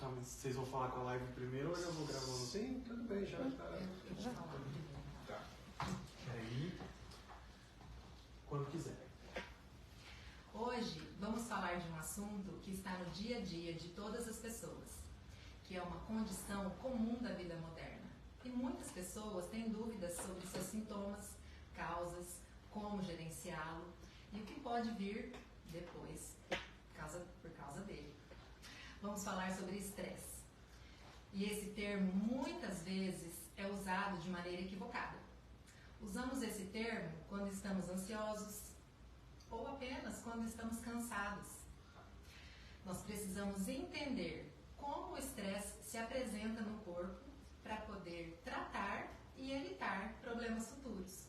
Tá, mas vocês vão falar com a live primeiro ou eu já vou gravando? Sim, tudo bem, já está. Tá. E aí, quando quiser. Hoje vamos falar de um assunto que está no dia a dia de todas as pessoas, que é uma condição comum da vida moderna. E muitas pessoas têm dúvidas sobre seus sintomas, causas, como gerenciá-lo e o que pode vir depois por causa dele. Vamos falar sobre estresse. E esse termo muitas vezes é usado de maneira equivocada. Usamos esse termo quando estamos ansiosos ou apenas quando estamos cansados. Nós precisamos entender como o estresse se apresenta no corpo para poder tratar e evitar problemas futuros.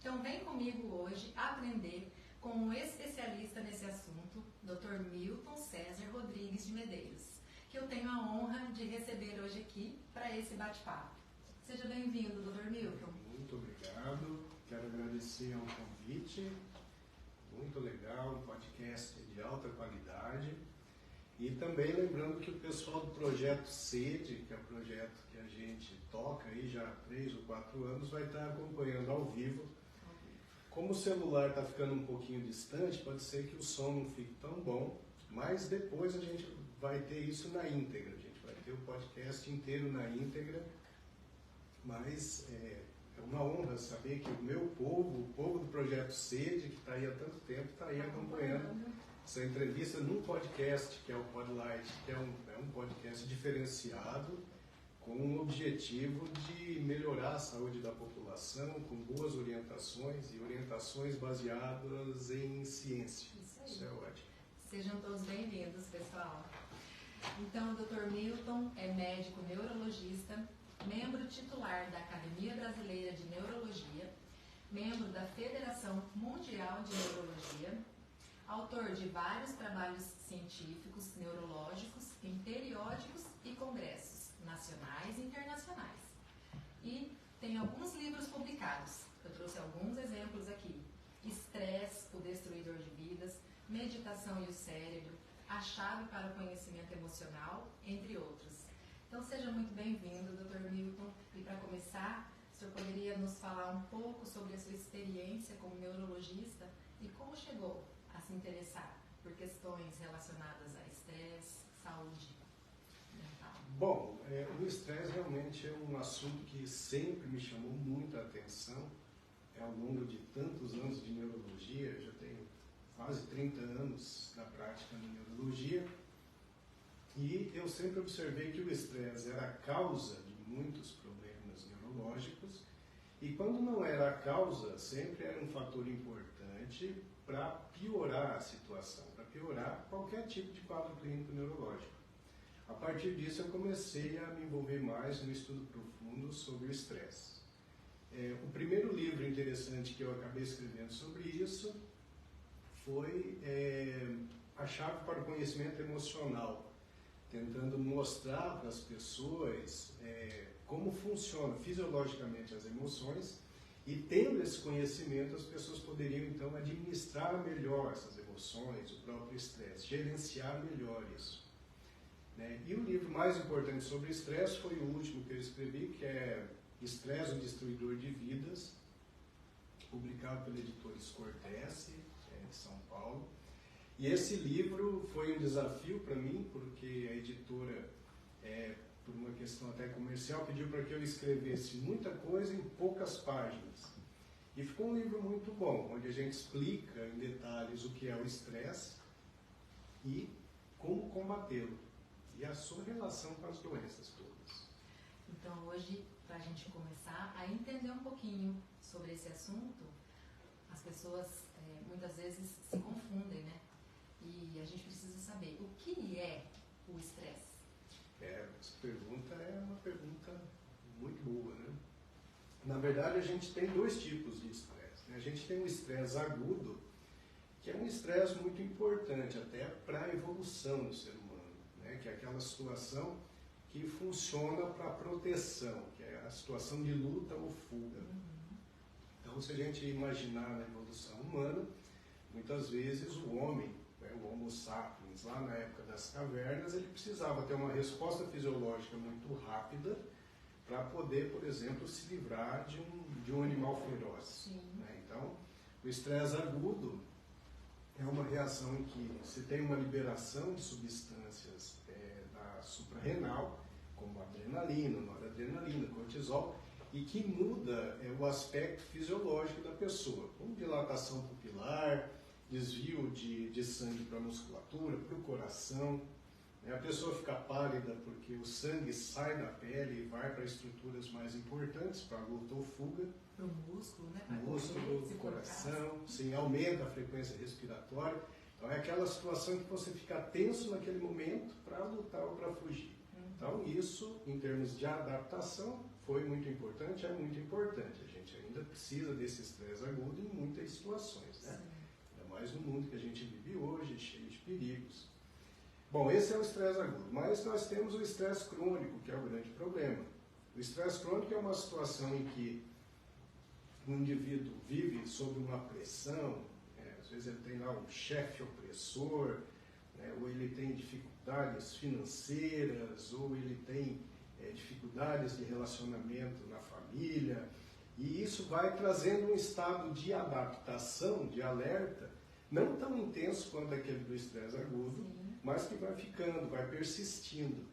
Então vem comigo hoje aprender com um especialista nesse assunto, Dr. Milton César Rodrigues de Medeiros, que eu tenho a honra de receber hoje aqui para esse bate-papo. Seja bem-vindo, Dr. Milton. Muito obrigado, quero agradecer ao convite, muito legal, um podcast de alta qualidade. E também lembrando que o pessoal do Projeto Sede, que é o projeto que a gente toca aí já há 3 ou 4 anos, vai estar acompanhando ao vivo. Como o celular está ficando um pouquinho distante, pode ser que o som não fique tão bom, mas depois a gente vai ter isso na íntegra. A gente vai ter o podcast inteiro na íntegra, mas é uma honra saber que o meu povo, o povo do Projeto Sede, que está aí há tanto tempo, está aí acompanhando essa entrevista num podcast, que é o Podlight, que é um podcast diferenciado, com o objetivo de melhorar a saúde da população, com boas orientações e orientações baseadas em ciência. Isso é ótimo. Sejam todos bem-vindos, pessoal. Então, o Dr. Milton é médico neurologista, membro titular da Academia Brasileira de Neurologia, membro da Federação Mundial de Neurologia, autor de vários trabalhos científicos neurológicos em periódicos e congressos nacionais e internacionais. E tem alguns livros publicados. Eu trouxe alguns exemplos aqui. Estresse, o Destruidor de Vidas, Meditação e o Cérebro, A Chave para o Conhecimento Emocional, entre outros. Então seja muito bem-vindo, Dr. Milton. E para começar, o senhor poderia nos falar um pouco sobre a sua experiência como neurologista e como chegou a se interessar por questões relacionadas a estresse, saúde mental? Bom, o estresse realmente é um assunto que sempre me chamou muita atenção. Ao longo de tantos anos de neurologia, eu já tenho quase 30 anos na prática de neurologia, e eu sempre observei que o estresse era a causa de muitos problemas neurológicos, e quando não era a causa, sempre era um fator importante para piorar a situação, para piorar qualquer tipo de quadro clínico neurológico. A partir disso, eu comecei a me envolver mais no estudo profundo sobre o estresse. O primeiro livro interessante que eu acabei escrevendo sobre isso foi A Chave para o Conhecimento Emocional, tentando mostrar para as pessoas como funcionam fisiologicamente as emoções, e tendo esse conhecimento as pessoas poderiam então administrar melhor essas emoções, o próprio estresse, gerenciar melhor isso. E o livro mais importante sobre estresse foi o último que eu escrevi, que é Estresse, o Destruidor de Vidas, publicado pela editora Escortece, de São Paulo. E esse livro foi um desafio para mim, porque a editora, por uma questão até comercial, pediu para que eu escrevesse muita coisa em poucas páginas. E ficou um livro muito bom, onde a gente explica em detalhes o que é o estresse e como combatê-lo, e a sua relação com as doenças todas. Então, hoje, para a gente começar a entender um pouquinho sobre esse assunto, as pessoas muitas vezes se confundem, né? E a gente precisa saber o que é o estresse. Essa pergunta é uma pergunta muito boa, né? Na verdade, a gente tem 2 tipos de estresse, né? A gente tem um estresse agudo, que é um estresse muito importante até para a evolução do ser humano, né? Que é aquela situação que funciona para a proteção, que é a situação de luta ou fuga. Então, se a gente imaginar na evolução humana, muitas vezes o homem, o Homo sapiens, homens lá na época das cavernas, ele precisava ter uma resposta fisiológica muito rápida para poder, por exemplo, se livrar de um animal feroz. Né? Então, o estresse agudo é uma reação em que se tem uma liberação de substâncias da suprarrenal, como a adrenalina, noradrenalina, cortisol, e que muda o aspecto fisiológico da pessoa, como dilatação pupilar, desvio de sangue para a musculatura, para o coração. A pessoa fica pálida porque o sangue sai da pele e vai para estruturas mais importantes, para a luta ou fuga. Para o músculo, né? Músculo, coração, sim, aumenta a frequência respiratória. Então é aquela situação que você fica tenso naquele momento para lutar ou para fugir. Então isso, em termos de adaptação, foi muito importante, é muito importante. A gente ainda precisa desse estresse agudo em muitas situações, né? Ainda mais no mundo que a gente vive hoje, cheio de perigos. Bom, esse é o estresse agudo, mas nós temos o estresse crônico, que é o grande problema. O estresse crônico é uma situação em que o indivíduo vive sob uma pressão, às vezes ele tem lá um chefe opressor, né, ou ele tem dificuldades financeiras, ou ele tem dificuldades de relacionamento na família, e isso vai trazendo um estado de adaptação, de alerta, não tão intenso quanto aquele do estresse agudo, mas que vai ficando, vai persistindo.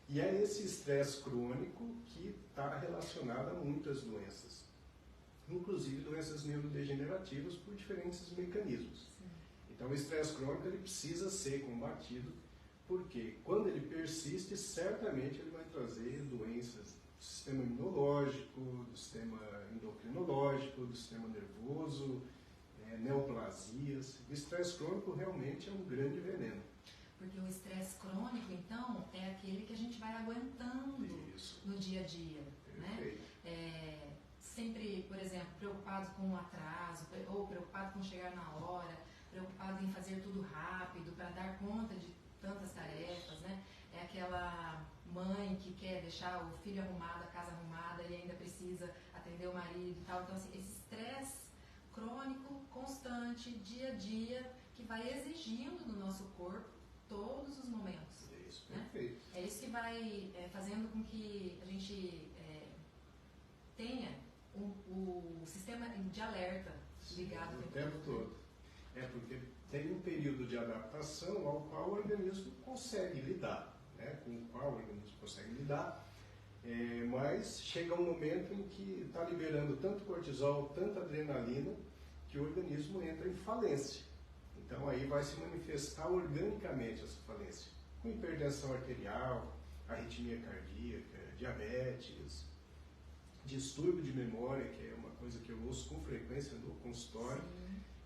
E é esse estresse crônico que está relacionado a muitas doenças, inclusive doenças neurodegenerativas por diferentes mecanismos. Então o estresse crônico ele precisa ser combatido, porque quando ele persiste, certamente ele vai trazer doenças do sistema imunológico, do sistema endocrinológico, do sistema nervoso, neoplasias. O estresse crônico realmente é um grande veneno. Porque o estresse crônico, então, é aquele que a gente vai aguentando no dia a dia, né? Sempre, por exemplo, preocupado com o atraso, ou preocupado com chegar na hora, preocupado em fazer tudo rápido, para dar conta de tantas tarefas, né? É aquela mãe que quer deixar o filho arrumado, a casa arrumada e ainda precisa atender o marido e tal. Então, assim, esse estresse crônico, constante, dia a dia, que vai exigindo do nosso corpo todos os momentos. É isso, perfeito. É isso que vai fazendo com que a gente tenha o sistema de alerta ligado o tempo todo. Porque tem um período de adaptação ao qual o organismo consegue lidar, né? Com o qual o organismo consegue lidar, mas chega um momento em que está liberando tanto cortisol, tanta adrenalina, que o organismo entra em falência. Então aí vai se manifestar organicamente essa falência, com hipertensão arterial, arritmia cardíaca, diabetes, distúrbio de memória, que é uma coisa que eu ouço com frequência no consultório,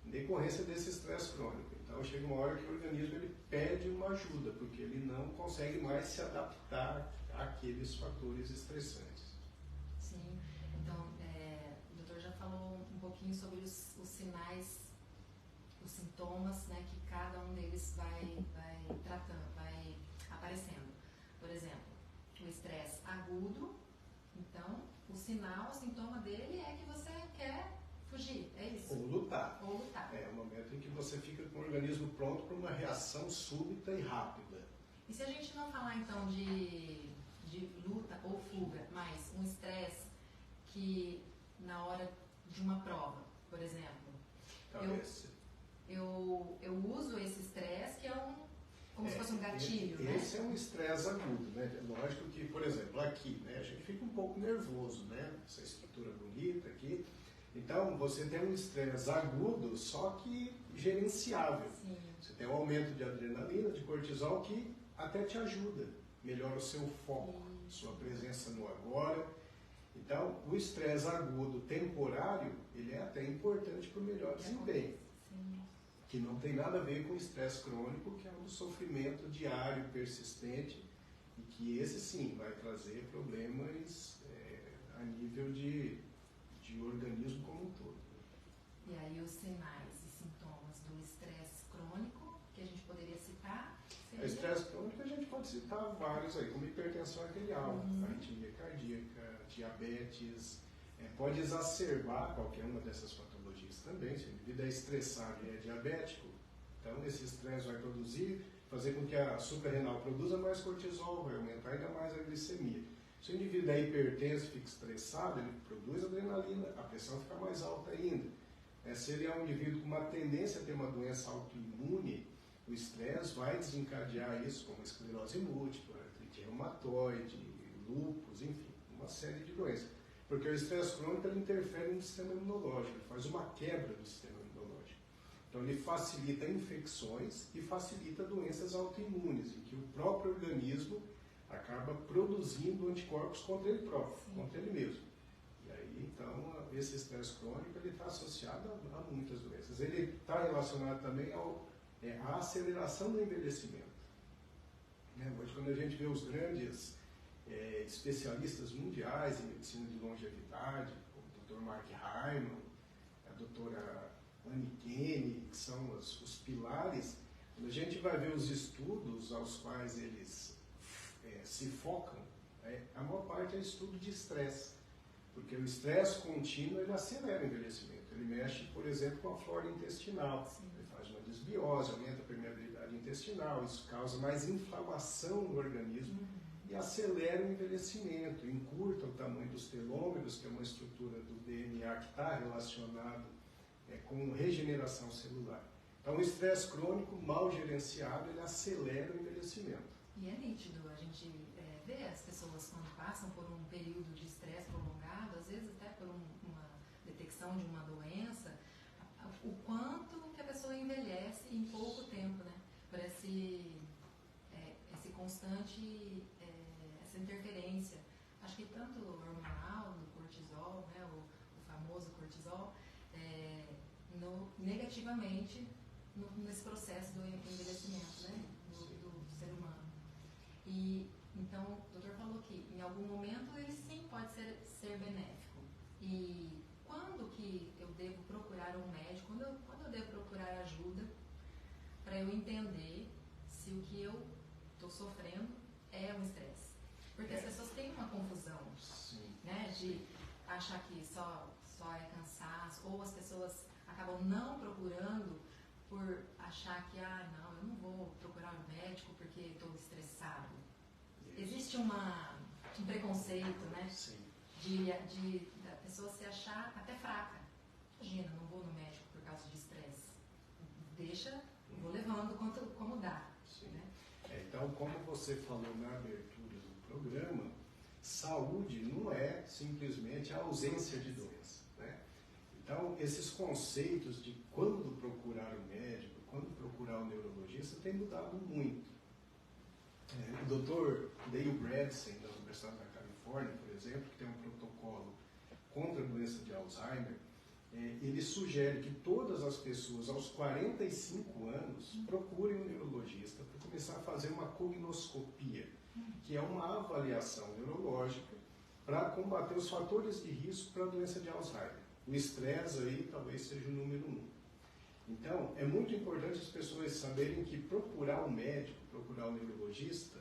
em decorrência desse estresse crônico. Então chega uma hora que o organismo ele pede uma ajuda, porque ele não consegue mais se adaptar àqueles fatores estressantes. Sim, então o doutor já falou um pouquinho sobre os sinais, os sintomas, né, que cada um deles vai tratando, vai aparecendo. Por exemplo, o estresse agudo, então o sinal, o sintoma dele é que você quer fugir, é isso? Ou lutar. Ou lutar. É o momento em que você fica com o organismo pronto para uma reação súbita e rápida. E se a gente não falar então de luta ou fuga, mas um estresse que na hora de uma prova, por exemplo, eu uso esse estresse que é como se fosse um gatilho, né? Esse é um estresse agudo, né? Lógico que, por exemplo, aqui, né, a gente fica um pouco nervoso, né? Essa estrutura bonita aqui. Então, você tem um estresse agudo, só que gerenciável. Sim. Você tem um aumento de adrenalina, de cortisol, que até te ajuda, melhora o seu foco, sua presença no agora. Então, o estresse agudo temporário, ele é até importante para o melhor desempenho. Sim. Que não tem nada a ver com o estresse crônico, que é um sofrimento diário, persistente, e que esse sim vai trazer problemas a nível de organismo como um todo. E aí os sinais e sintomas do estresse crônico, que a gente poderia citar? O estresse crônico a gente pode citar vários aí, como hipertensão arterial, arritmia cardíaca, diabetes, pode exacerbar qualquer uma dessas patologias também, se o indivíduo é estressado e é diabético, então esse estresse vai produzir fazer com que a suprarrenal produza mais cortisol, vai aumentar ainda mais a glicemia. Se o indivíduo é hipertenso, fica estressado, ele produz adrenalina, a pressão fica mais alta ainda. Se ele é um indivíduo com uma tendência a ter uma doença autoimune, o estresse vai desencadear isso, como esclerose múltipla, artrite reumatoide, lúpus, enfim, uma série de doenças. Porque o estresse crônico ele interfere no sistema imunológico, ele faz uma quebra do sistema imunológico. Então ele facilita infecções e facilita doenças autoimunes, em que o próprio organismo acaba produzindo anticorpos contra ele próprio, contra ele mesmo. E aí, então, esse estresse crônico está associado a muitas doenças. Ele está relacionado também à aceleração do envelhecimento. Hoje, quando a gente vê os grandes especialistas mundiais em medicina de longevidade, como o Dr. Mark Hyman, a doutora Anne Kenney, que são os pilares, quando a gente vai ver os estudos aos quais eles se focam, a maior parte é estudo de estresse, porque o estresse contínuo ele acelera o envelhecimento, ele mexe, por exemplo, com a flora intestinal, ele faz uma desbiose, aumenta a permeabilidade intestinal, isso causa mais inflamação no organismo e acelera o envelhecimento, encurta o tamanho dos telômeros, que é uma estrutura do DNA que está relacionado com regeneração celular. Então, o estresse crônico mal gerenciado, ele acelera o envelhecimento. E é nítido, a gente vê as pessoas quando passam por um período de estresse prolongado, às vezes até por uma detecção de uma doença, o quanto que a pessoa envelhece em pouco tempo, né? Por esse constante, essa interferência, acho que tanto hormonal, do cortisol, né, o famoso cortisol, negativamente nesse processo do envelhecimento, né, do ser humano. E então o doutor falou que em algum momento ele sim pode ser benéfico. E quando que eu devo procurar um médico, quando eu devo procurar ajuda para eu entender se o que eu estou sofrendo é um estresse? Porque as pessoas têm uma confusão, né, de achar que só é cansaço, ou as pessoas acabam não procurando por achar que, não, eu não vou procurar um médico porque estou estressado. Existe um preconceito, né? Da pessoa se achar até fraca. Imagina, não vou no médico por causa de estresse. Deixa, vou levando como dá. Né? Então, como você falou na abertura do programa, saúde não é simplesmente a ausência de doença. Né? Então, esses conceitos de quando procurar o médico, quando procurar o neurologista, tem mudado muito. O Dr. Dale Bredesen, da Universidade da Califórnia, por exemplo, que tem um protocolo contra a doença de Alzheimer, ele sugere que todas as pessoas aos 45 anos procurem um neurologista para começar a fazer uma cognoscopia, que é uma avaliação neurológica para combater os fatores de risco para a doença de Alzheimer. O estresse aí talvez seja o número 1. Então, é muito importante as pessoas saberem que procurar o médico, procurar o neurologista,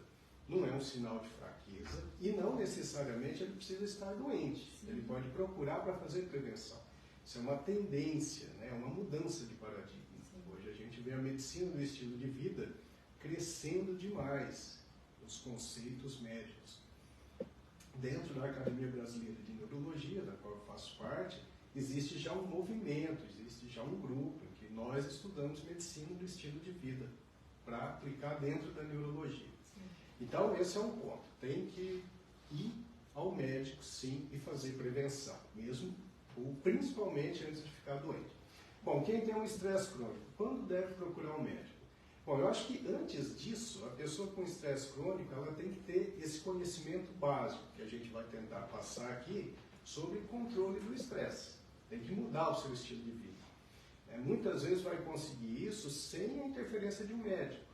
não é um sinal de fraqueza e não necessariamente ele precisa estar doente. Ele pode procurar para fazer prevenção. Isso é uma tendência, né? Uma mudança de paradigma. Hoje a gente vê a medicina do estilo de vida crescendo demais, os conceitos médicos. Dentro da Academia Brasileira de Neurologia, da qual eu faço parte, existe já um movimento, existe já um grupo em que nós estudamos medicina do estilo de vida para aplicar dentro da neurologia. Então, esse é um ponto. Tem que ir ao médico, sim, e fazer prevenção, mesmo ou principalmente antes de ficar doente. Bom, quem tem um estresse crônico, quando deve procurar um médico? Bom, eu acho que antes disso, a pessoa com estresse crônico, ela tem que ter esse conhecimento básico, que a gente vai tentar passar aqui, sobre controle do estresse. Tem que mudar o seu estilo de vida. Muitas vezes vai conseguir isso sem a interferência de um médico,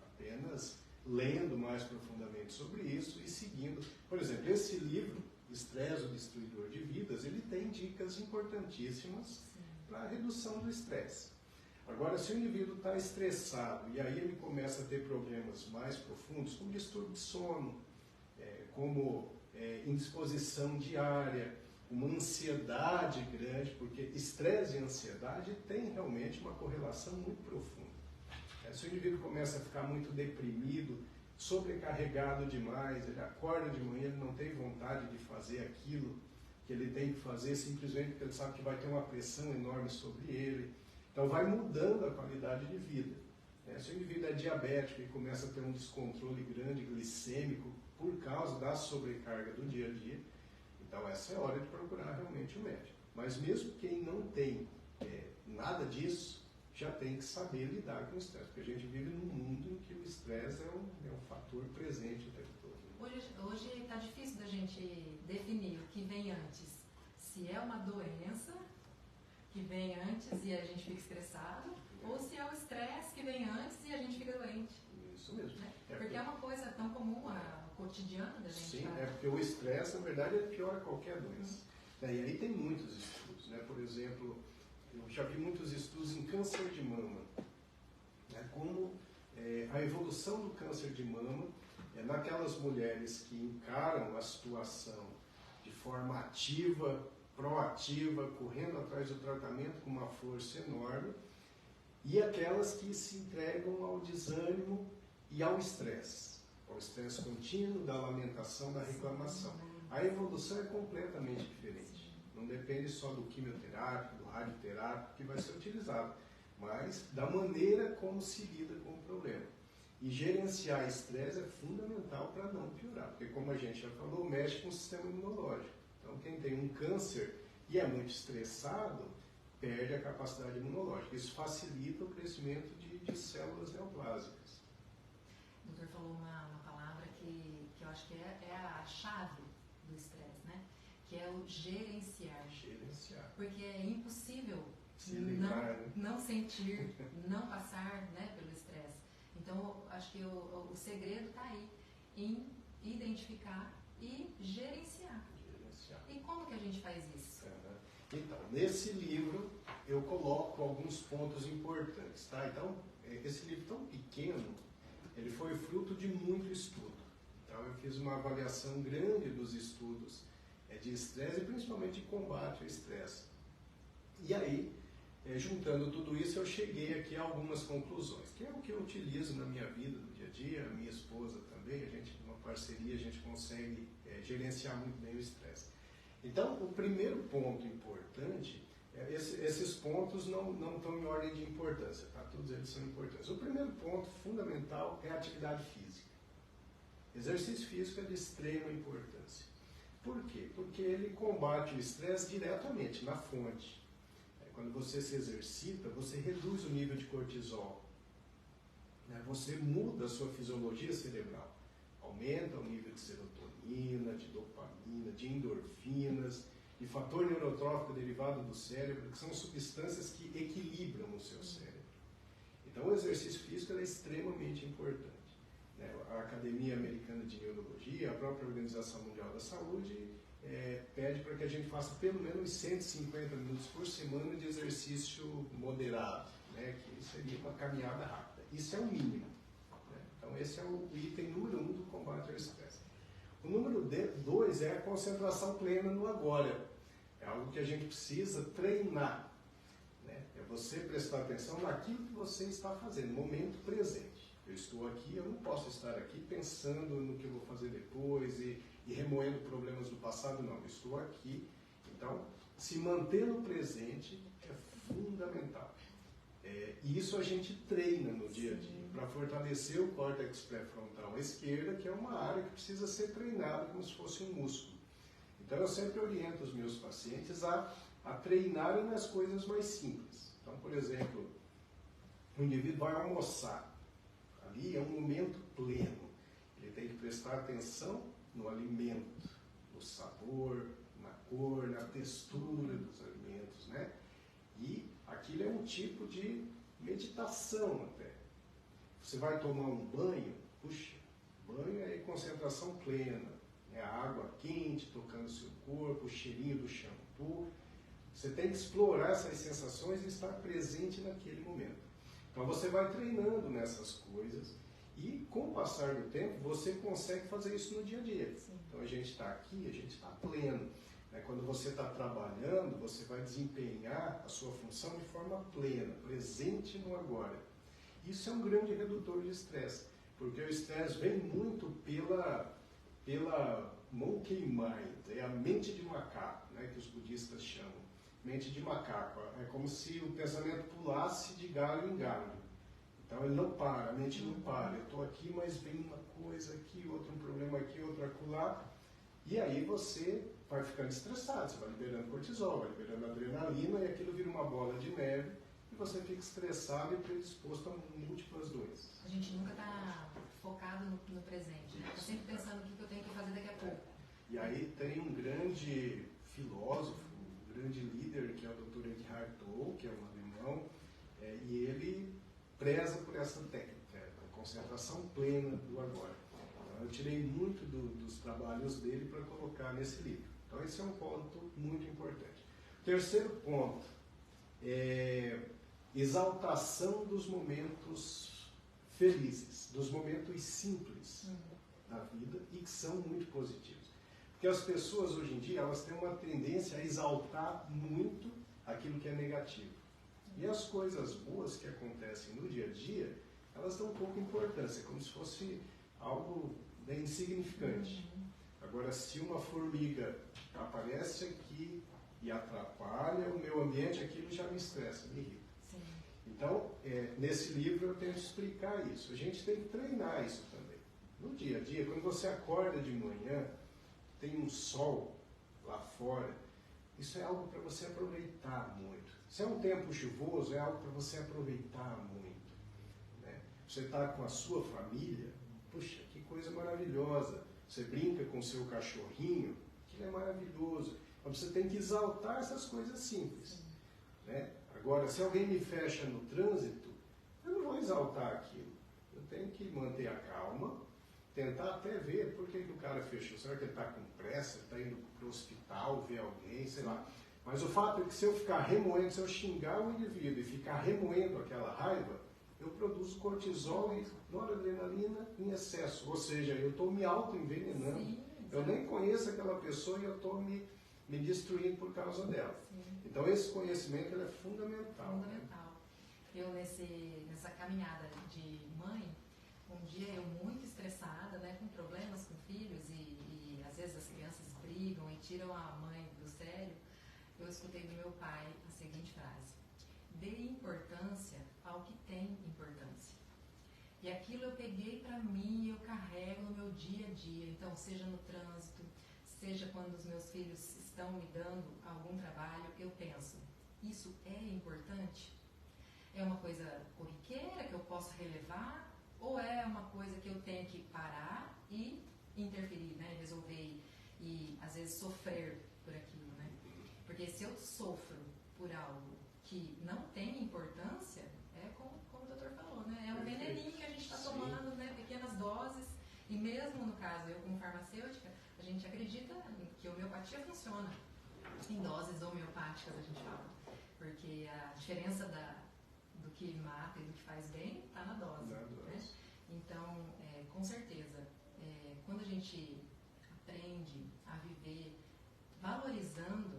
apenas lendo mais profundamente sobre isso e seguindo. Por exemplo, esse livro, Estresse, o Destruidor de Vidas, ele tem dicas importantíssimas para a redução do estresse. Agora, se o indivíduo está estressado e aí ele começa a ter problemas mais profundos, como distúrbio de sono, como indisposição diária, uma ansiedade grande, porque estresse e ansiedade tem realmente uma correlação muito profunda. Se o indivíduo começa a ficar muito deprimido, sobrecarregado demais, ele acorda de manhã, ele não tem vontade de fazer aquilo que ele tem que fazer, simplesmente porque ele sabe que vai ter uma pressão enorme sobre ele. Então vai mudando a qualidade de vida. Se o indivíduo é diabético e começa a ter um descontrole grande glicêmico por causa da sobrecarga do dia a dia, então essa é a hora de procurar realmente o médico. Mas mesmo quem não tem nada disso, já tem que saber lidar com o estresse, porque a gente vive num mundo em que o estresse é um fator presente o tempo todo. Hoje está difícil da gente definir o que vem antes. Se é uma doença que vem antes e a gente fica estressado, ou se é o estresse que vem antes e a gente fica doente. Isso mesmo. Né? Porque é uma coisa tão comum ao cotidiano da gente. Sim, porque o estresse, na verdade, ele piora qualquer doença. E aí tem muitos estudos, né? Por exemplo, eu já vi muitos estudos em câncer de mama, né? Como a evolução do câncer de mama naquelas mulheres que encaram a situação de forma ativa, proativa, correndo atrás do tratamento com uma força enorme, e aquelas que se entregam ao desânimo e ao estresse contínuo, da lamentação, da reclamação. A evolução é completamente diferente. Não depende só do quimioterápico, do radioterápico que vai ser utilizado, mas da maneira como se lida com o problema. E gerenciar estresse é fundamental para não piorar, porque como a gente já falou, mexe com o sistema imunológico. Então quem tem um câncer e é muito estressado, perde a capacidade imunológica. Isso facilita o crescimento de células neoplásicas. O doutor falou uma palavra que eu acho que é a chave do estresse, né? Que é o gerenciar. Gerenciar. Porque é impossível não sentir, não passar, né, pelo estresse. Então, acho que o segredo está aí, em identificar e gerenciar. E como que a gente faz isso? Então, nesse livro eu coloco alguns pontos importantes, tá? Então, esse livro tão pequeno, ele foi fruto de muito estudo. Então, eu fiz uma avaliação grande dos estudos de estresse e principalmente de combate ao estresse. E aí, juntando tudo isso, eu cheguei aqui a algumas conclusões, que é o que eu utilizo na minha vida, no dia a dia, a minha esposa também, a gente, numa parceria, a gente consegue gerenciar muito bem o estresse. Então, o primeiro ponto importante, esses pontos não estão em ordem de importância, tá? Todos eles são importantes. O primeiro ponto fundamental é a atividade física. Exercício físico é de extrema importância. Por quê? Porque ele combate o estresse diretamente, na fonte. Quando você se exercita, você reduz o nível de cortisol. Você muda a sua fisiologia cerebral. Aumenta o nível de serotonina, de dopamina, de endorfinas, de fator neurotrófico derivado do cérebro, que são substâncias que equilibram o seu cérebro. Então, o exercício físico é extremamente importante. A Academia Americana de Neurologia, a própria Organização Mundial da Saúde, pede para que a gente faça pelo menos 150 minutos por semana de exercício moderado, que seria uma caminhada rápida. Isso é o mínimo. Então, esse é o item número 1 do combate ao estresse. O número 2 é a concentração plena no agora. É algo que a gente precisa treinar. É você prestar atenção naquilo que você está fazendo, no momento presente. Eu estou aqui, eu não posso estar aqui pensando no que eu vou fazer depois e remoendo problemas do passado, não. Eu estou aqui. Então, se manter no presente é fundamental. E isso a gente treina no dia a dia, para fortalecer o córtex pré-frontal à esquerda, que é uma área que precisa ser treinada como se fosse um músculo. Então eu sempre oriento os meus pacientes a treinarem nas coisas mais simples. Então, por exemplo, o indivíduo vai almoçar. Ali é um momento pleno. Ele tem que prestar atenção no alimento, no sabor, na cor, na textura dos alimentos, né? E aquilo é um tipo de meditação até. Você vai tomar um banho, puxa, banho é concentração plena, a água quente tocando o seu corpo, o cheirinho do shampoo. Você tem que explorar essas sensações e estar presente naquele momento. Então você vai treinando nessas coisas e com o passar do tempo você consegue fazer isso no dia a dia. Sim. Então a gente está aqui, a gente está pleno. Quando você está trabalhando, você vai desempenhar a sua função de forma plena, presente no agora. Isso é um grande redutor de estresse, porque o estresse vem muito pela monkey mind, é a mente de macaco, né, que os budistas chamam. Mente de macaco, é como se o pensamento pulasse de galho em galho. Então ele não para, a mente não para. Eu estou aqui, mas vem uma coisa aqui, outro um problema aqui, outro acolá. E aí você vai ficando estressado, você vai liberando cortisol, vai liberando adrenalina, e aquilo vira uma bola de neve, e você fica estressado e predisposto a múltiplas doenças. A gente nunca está focado no presente, né? Está sempre pensando o que eu tenho que fazer daqui a pouco. E aí tem um grande filósofo, um grande líder, que é o Dr. Eckhart Tolle, que é um alemão, e ele preza por essa técnica, a concentração plena do agora. Então, eu tirei muito dos trabalhos dele para colocar nesse livro. Então esse é um ponto muito importante. Terceiro ponto, exaltação dos momentos felizes, dos momentos simples da vida e que são muito positivos. Porque as pessoas hoje em dia, elas têm uma tendência a exaltar muito aquilo que é negativo. E as coisas boas que acontecem no dia a dia, elas dão pouca importância, como se fosse algo bem insignificante. Agora, se uma formiga aparece aqui e atrapalha o meu ambiente, aquilo já me estressa, me irrita. Sim. Então, nesse livro eu tento explicar isso. A gente tem que treinar isso também. No dia a dia, quando você acorda de manhã, tem um sol lá fora, isso é algo para você aproveitar muito. Se é um tempo chuvoso, é algo para você aproveitar muito. Né? Você está com a sua família, puxa, que coisa maravilhosa. Você brinca com o seu cachorrinho, que é maravilhoso. Mas você tem que exaltar essas coisas simples. Né? Agora, se alguém me fecha no trânsito, eu não vou exaltar aquilo. Eu tenho que manter a calma, tentar até ver por que o cara fechou. Será que ele está com pressa, está indo para o hospital, ver alguém, sei lá. Mas o fato é que se eu ficar remoendo, se eu xingar o indivíduo e ficar remoendo aquela raiva, eu produzo cortisol e noradrenalina em excesso. Ou seja, eu estou me auto-envenenando. Sim, eu nem conheço aquela pessoa e eu estou me destruindo por causa dela. Sim. Então esse conhecimento ele é fundamental. Fundamental. Eu nessa caminhada de mãe, um dia eu muito estressada, né, com problemas com filhos e às vezes as crianças brigam e tiram a mãe do sério, eu escutei do meu pai a seguinte frase: dê importância ao que tem importância. E aquilo eu peguei para mim e eu carrego no meu dia a dia. Então, seja no trânsito, seja quando os meus filhos estão me dando algum trabalho, eu penso, isso é importante? É uma coisa corriqueira que eu posso relevar? Ou é uma coisa que eu tenho que parar e interferir, né? Resolver e às vezes sofrer por aquilo, né? Porque se eu sofro por algo que não tem importância, é como o doutor falou, né? É um veneninho que a gente está tomando, né? Pequenas doses. E mesmo no caso, eu como farmacêutica, a gente acredita que a homeopatia funciona em doses homeopáticas, a gente fala. Porque a diferença do que mata e do que faz bem está na dose. Né? Então, com certeza, quando a gente aprende a viver valorizando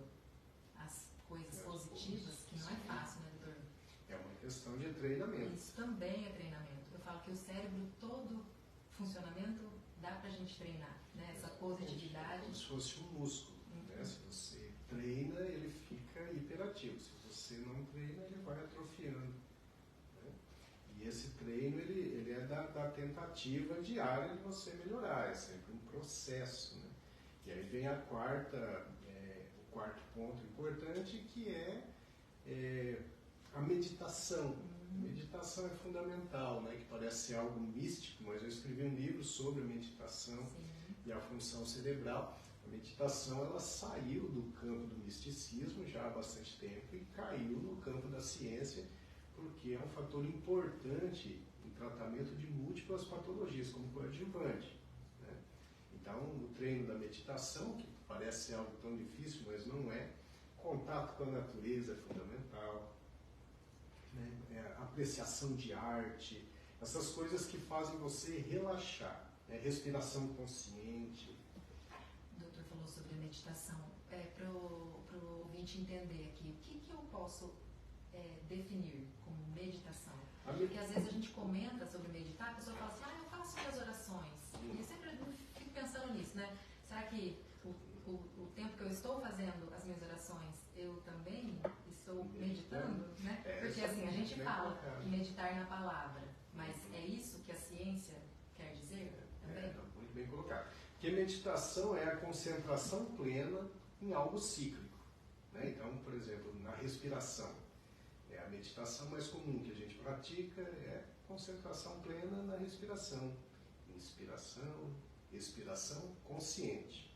as coisas positivas, que não é fácil, né, doutor? É uma questão de treinamento. Isso também é treinamento. Eu falo que o cérebro, todo funcionamento, dá pra gente treinar, né? Essa positividade. Como se fosse um músculo. Né? Se você treina, ele fica hiperativo. Se você não treina, ele vai atrofiando. Né? E esse treino, ele é da tentativa diária de você melhorar. É sempre um processo. Né? E aí vem o quarto ponto importante, que é a meditação. A meditação é fundamental, né? Que parece ser algo místico, mas eu escrevi um livro sobre a meditação. Sim. E a função cerebral. A meditação, ela saiu do campo do misticismo já há bastante tempo e caiu no campo da ciência, porque é um fator importante no tratamento de múltiplas patologias, como coadjuvante. Né? Então, o treino da meditação, que parece ser algo tão difícil, mas não é, contato com a natureza é fundamental, né? Apreciação de arte, essas coisas que fazem você relaxar, né? Respiração consciente. O doutor falou sobre a meditação. Para o ouvinte entender aqui, o que eu posso definir como meditação? Porque às vezes a gente comenta sobre meditar, a pessoa fala assim, eu faço minhas orações. E eu sempre fico pensando nisso, né? Será que o tempo que eu estou fazendo as minhas orações, eu também estou meditando, né? Porque assim, a gente fala de meditar na palavra, mas é isso que a ciência quer dizer também? Muito bem colocado. Porque meditação é a concentração plena em algo cíclico, né? Então, por exemplo, na respiração, a meditação mais comum que a gente pratica é concentração plena na respiração. Inspiração, expiração consciente.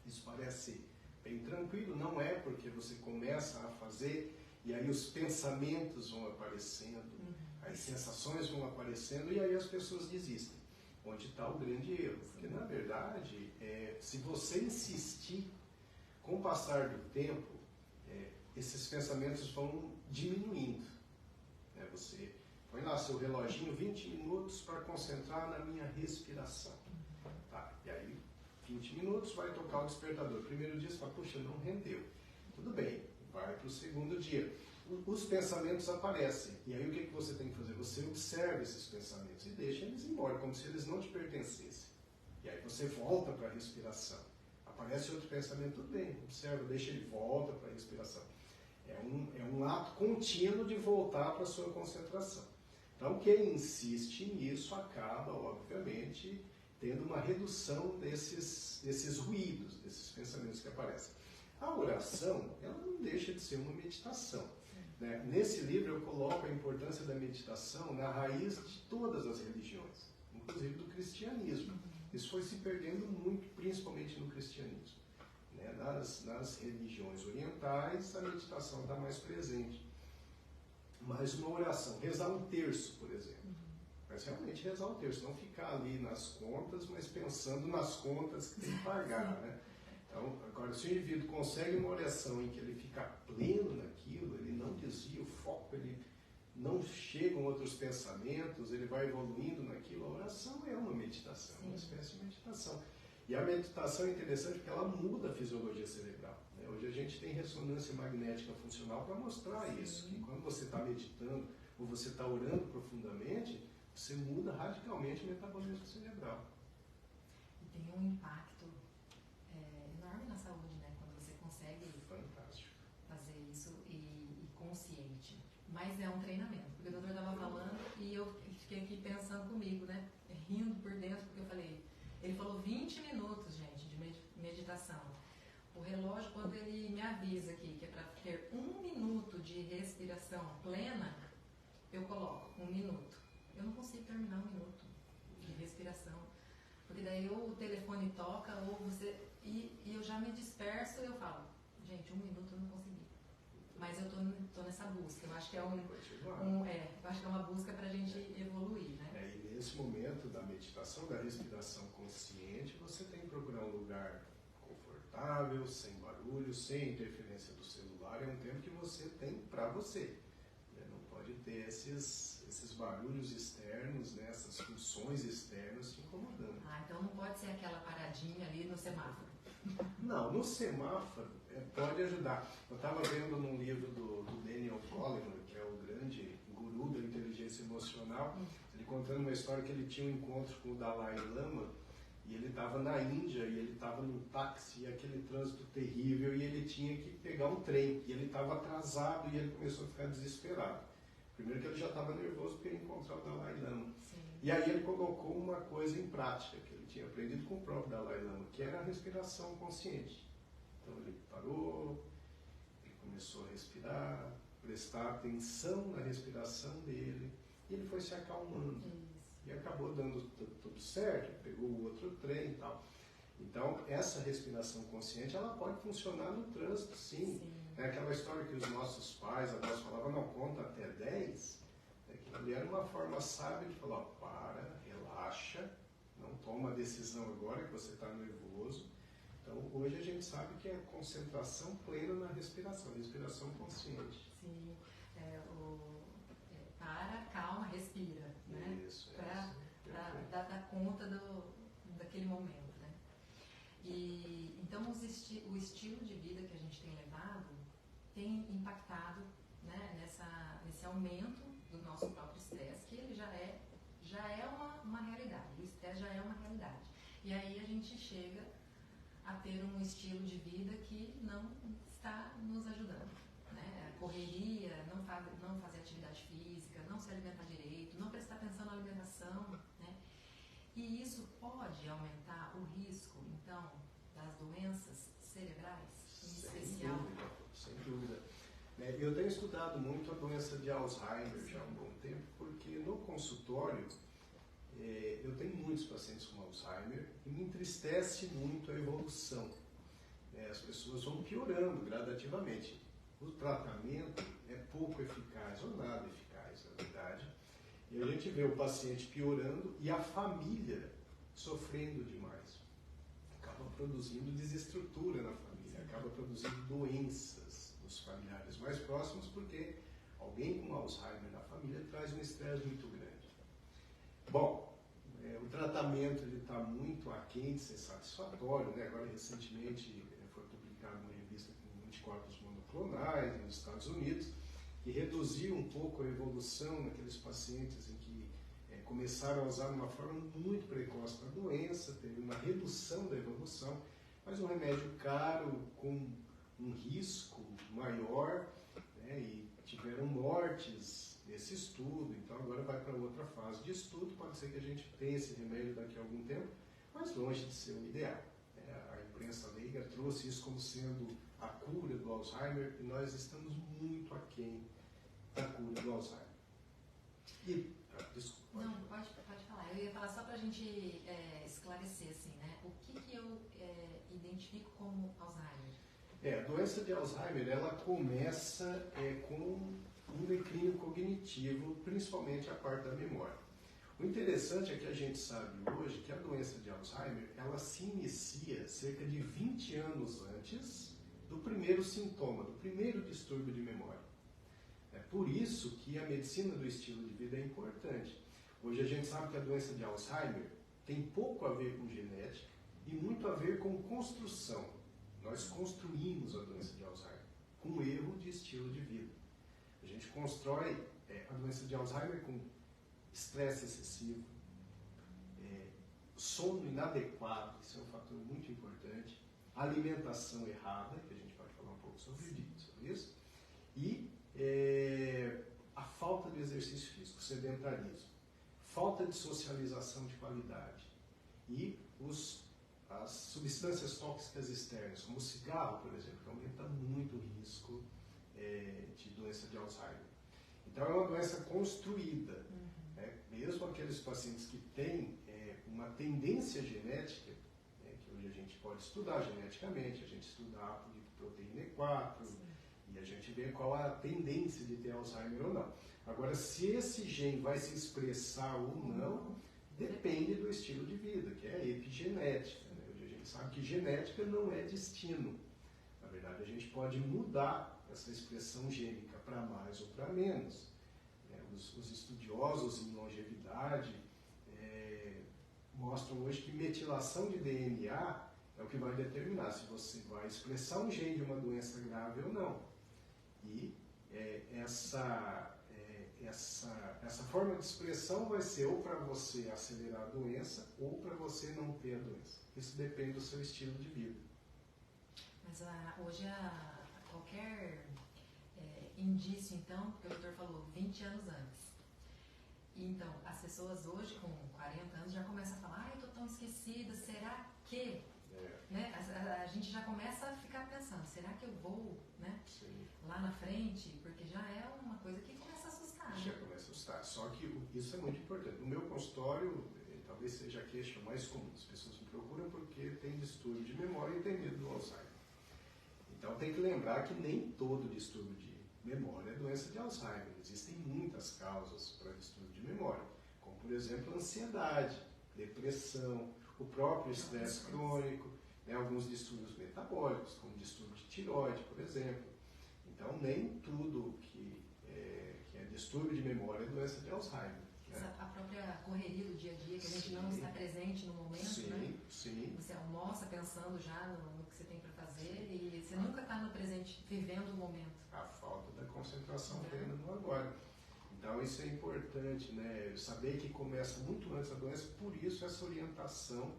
Isso parece bem tranquilo, não é, porque você começa a fazer e aí os pensamentos vão aparecendo, as sensações vão aparecendo e aí as pessoas desistem. Onde está o grande erro? Porque, na verdade, se você insistir, com o passar do tempo, esses pensamentos vão diminuindo. Você põe lá seu reloginho, 20 minutos para concentrar na minha respiração. Tá, e aí, 20 minutos, vai tocar o despertador. Primeiro dia você fala, puxa, não rendeu. Tudo bem, vai para o segundo dia. Os pensamentos aparecem. E aí o que você tem que fazer? Você observa esses pensamentos e deixa eles embora, como se eles não te pertencessem. E aí você volta para a respiração. Aparece outro pensamento, tudo bem, observa, deixa ele volta para a respiração. É um ato contínuo de voltar para a sua concentração. Então, quem insiste nisso acaba, obviamente, tendo uma redução desses ruídos, desses pensamentos que aparecem. A oração, ela não deixa de ser uma meditação. Né? Nesse livro eu coloco a importância da meditação na raiz de todas as religiões, inclusive do cristianismo. Isso foi se perdendo muito, principalmente no cristianismo. Né? Nas religiões orientais, a meditação está mais presente. Mas uma oração, rezar um terço, por exemplo. Mas realmente rezar um terço, não ficar ali nas contas, mas pensando nas contas que tem que pagar. Né? Então, agora, se o indivíduo consegue uma oração em que ele fica pleno naquilo, ele não desvia o foco, ele não chegam outros pensamentos, ele vai evoluindo naquilo, a oração é uma meditação, uma espécie de meditação. E a meditação é interessante porque ela muda a fisiologia cerebral. Né? Hoje a gente tem ressonância magnética funcional para mostrar isso, que quando você está meditando ou você está orando profundamente, você muda radicalmente o metabolismo cerebral. E tem um impacto enorme na saúde, né? Quando você consegue fazer isso e consciente. Mas é um treinamento, porque o doutor estava falando e eu fiquei aqui pensando comigo, né? Rindo por dentro, porque eu falei, ele falou 20 minutos, gente, de meditação. O relógio, quando ele me avisa aqui que é para ter 1 minuto de respiração plena, eu coloco 1 minuto. Eu não consigo terminar 1 minuto de respiração, porque daí ou o telefone toca, ou você... E eu já me disperso e eu falo, gente, 1 minuto eu não consegui. Mas eu tô nessa busca. Eu acho que é eu acho que é uma busca para a gente evoluir, né? E nesse momento da meditação, da respiração consciente, você tem que procurar um lugar confortável, sem barulho, sem interferência do celular. É um tempo que você tem para você. Não pode ter esses barulhos externos, né, essas funções externas te incomodando. Então não pode ser aquela paradinha ali no semáforo. Não, no semáforo pode ajudar. Eu estava vendo num livro do Daniel Goleman, que é o grande guru da inteligência emocional, ele contando uma história que ele tinha um encontro com o Dalai Lama, e ele estava na Índia, e ele estava num táxi, e aquele trânsito terrível, e ele tinha que pegar um trem, e ele estava atrasado, e ele começou a ficar desesperado. Primeiro que ele já estava nervoso porque ia encontrar o Dalai Lama. Sim. E aí ele colocou uma coisa em prática, que ele tinha aprendido com o próprio Dalai Lama, que era a respiração consciente. Então ele parou, ele começou a respirar, prestar atenção na respiração dele, e ele foi se acalmando. E acabou dando tudo certo, pegou o outro trem e tal. Então, essa respiração consciente, ela pode funcionar no trânsito, sim. É aquela história que os nossos pais, avós falavam, não, conta até 10. Que era uma forma sábia de falar, para, relaxa, não toma decisão agora que você está nervoso. Então, hoje a gente sabe que é concentração plena na respiração consciente. Sim, para, calma, respira, né? Isso, para dar conta daquele momento. E então o estilo de vida que a gente tem levado tem impactado né, nesse aumento do nosso próprio estresse, que ele já é uma realidade, o estresse já é uma realidade. E aí a gente chega a ter um estilo de vida que não está nos ajudando. Né? A correria, não fazer atividade física, não se alimentar direito, não prestar atenção na alimentação. Né? E isso pode aumentar o risco, então, das doenças cerebrais, em especial. Sem dúvida. Eu tenho estudado muito a doença de Alzheimer já há um bom tempo, porque no consultório eu tenho muitos pacientes com Alzheimer e me entristece muito a evolução. As pessoas vão piorando gradativamente. O tratamento é pouco eficaz ou nada eficaz, na verdade. E a gente vê o paciente piorando e a família sofrendo demais. Acaba produzindo desestrutura na família, acaba produzindo doenças nos familiares mais próximos, porque alguém com Alzheimer na família traz um estresse muito grande. Bom, o tratamento está muito aquém de ser satisfatório, né? Agora, recentemente, foi publicada uma revista com anticorpos monoclonais nos Estados Unidos, que reduziu um pouco a evolução naqueles pacientes em que começaram a usar de uma forma muito precoce a doença, teve uma redução da evolução, mas um remédio caro, com um risco maior, né? E tiveram mortes nesse estudo, então agora vai para outra fase de estudo, pode ser que a gente tenha esse remédio daqui a algum tempo, mas longe de ser o ideal. A imprensa leiga trouxe isso como sendo a cura do Alzheimer e nós estamos muito aquém da cura do Alzheimer. Desculpa. Não, pode falar. Eu ia falar só para a gente esclarecer, assim, né? O que eu identifico como Alzheimer? A doença de Alzheimer, ela começa com um declínio cognitivo, principalmente a parte da memória. O interessante é que a gente sabe hoje que a doença de Alzheimer, ela se inicia cerca de 20 anos antes do primeiro sintoma, do primeiro distúrbio de memória. É por isso que a medicina do estilo de vida é importante. Hoje a gente sabe que a doença de Alzheimer tem pouco a ver com genética e muito a ver com construção. Nós construímos a doença de Alzheimer com erro de estilo de vida. A gente constrói a doença de Alzheimer com estresse excessivo, sono inadequado, isso é um fator muito importante, alimentação errada, que a gente pode falar um pouco sobre isso, e a falta de exercício físico, sedentarismo, falta de socialização de qualidade e as substâncias tóxicas externas, como o cigarro, por exemplo, que aumenta muito o risco de doença de Alzheimer. Então é uma doença construída. Mesmo aqueles pacientes que têm uma tendência genética, que hoje a gente pode estudar geneticamente, a gente estuda a proteína E4, e a gente vê qual a tendência de ter Alzheimer ou não. Agora, se esse gene vai se expressar ou não, depende do estilo de vida, que é a epigenética. Hoje a gente sabe que genética não é destino. Na verdade, a gente pode mudar essa expressão gênica para mais ou para menos. Os estudiosos em longevidade mostram hoje que metilação de DNA é o que vai determinar se você vai expressar um gene de uma doença grave ou não. E essa forma de expressão vai ser ou para você acelerar a doença ou para você não ter a doença. Isso depende do seu estilo de vida. Mas hoje qualquer indício, então, porque o doutor falou 20 anos antes. E, então, as pessoas hoje, com 40 anos, já começam a falar, eu estou tão esquecida, será que... Né? A gente já começa a ficar pensando, será que eu vou, né, lá na frente? Porque já é uma coisa que começa a assustar. Já começa a assustar, só que isso é muito importante. No meu consultório, talvez seja a queixa mais comum. As pessoas me procuram porque tem distúrbio de memória e tem medo do Alzheimer. Então tem que lembrar que nem todo distúrbio de memória é doença de Alzheimer. Existem muitas causas para distúrbio de memória, como por exemplo ansiedade, depressão, o próprio estresse crônico, alguns distúrbios metabólicos, como distúrbio de tireoide, por exemplo. Então nem tudo que é distúrbio de memória é doença de Alzheimer. A própria correria do dia a dia, que a gente não está presente no momento, né? Sim. Você almoça pensando já no que você tem para fazer e você nunca está no presente, vivendo o momento. A falta da concentração plena no agora. Então isso é importante, né? Saber que começa muito antes a doença, por isso essa orientação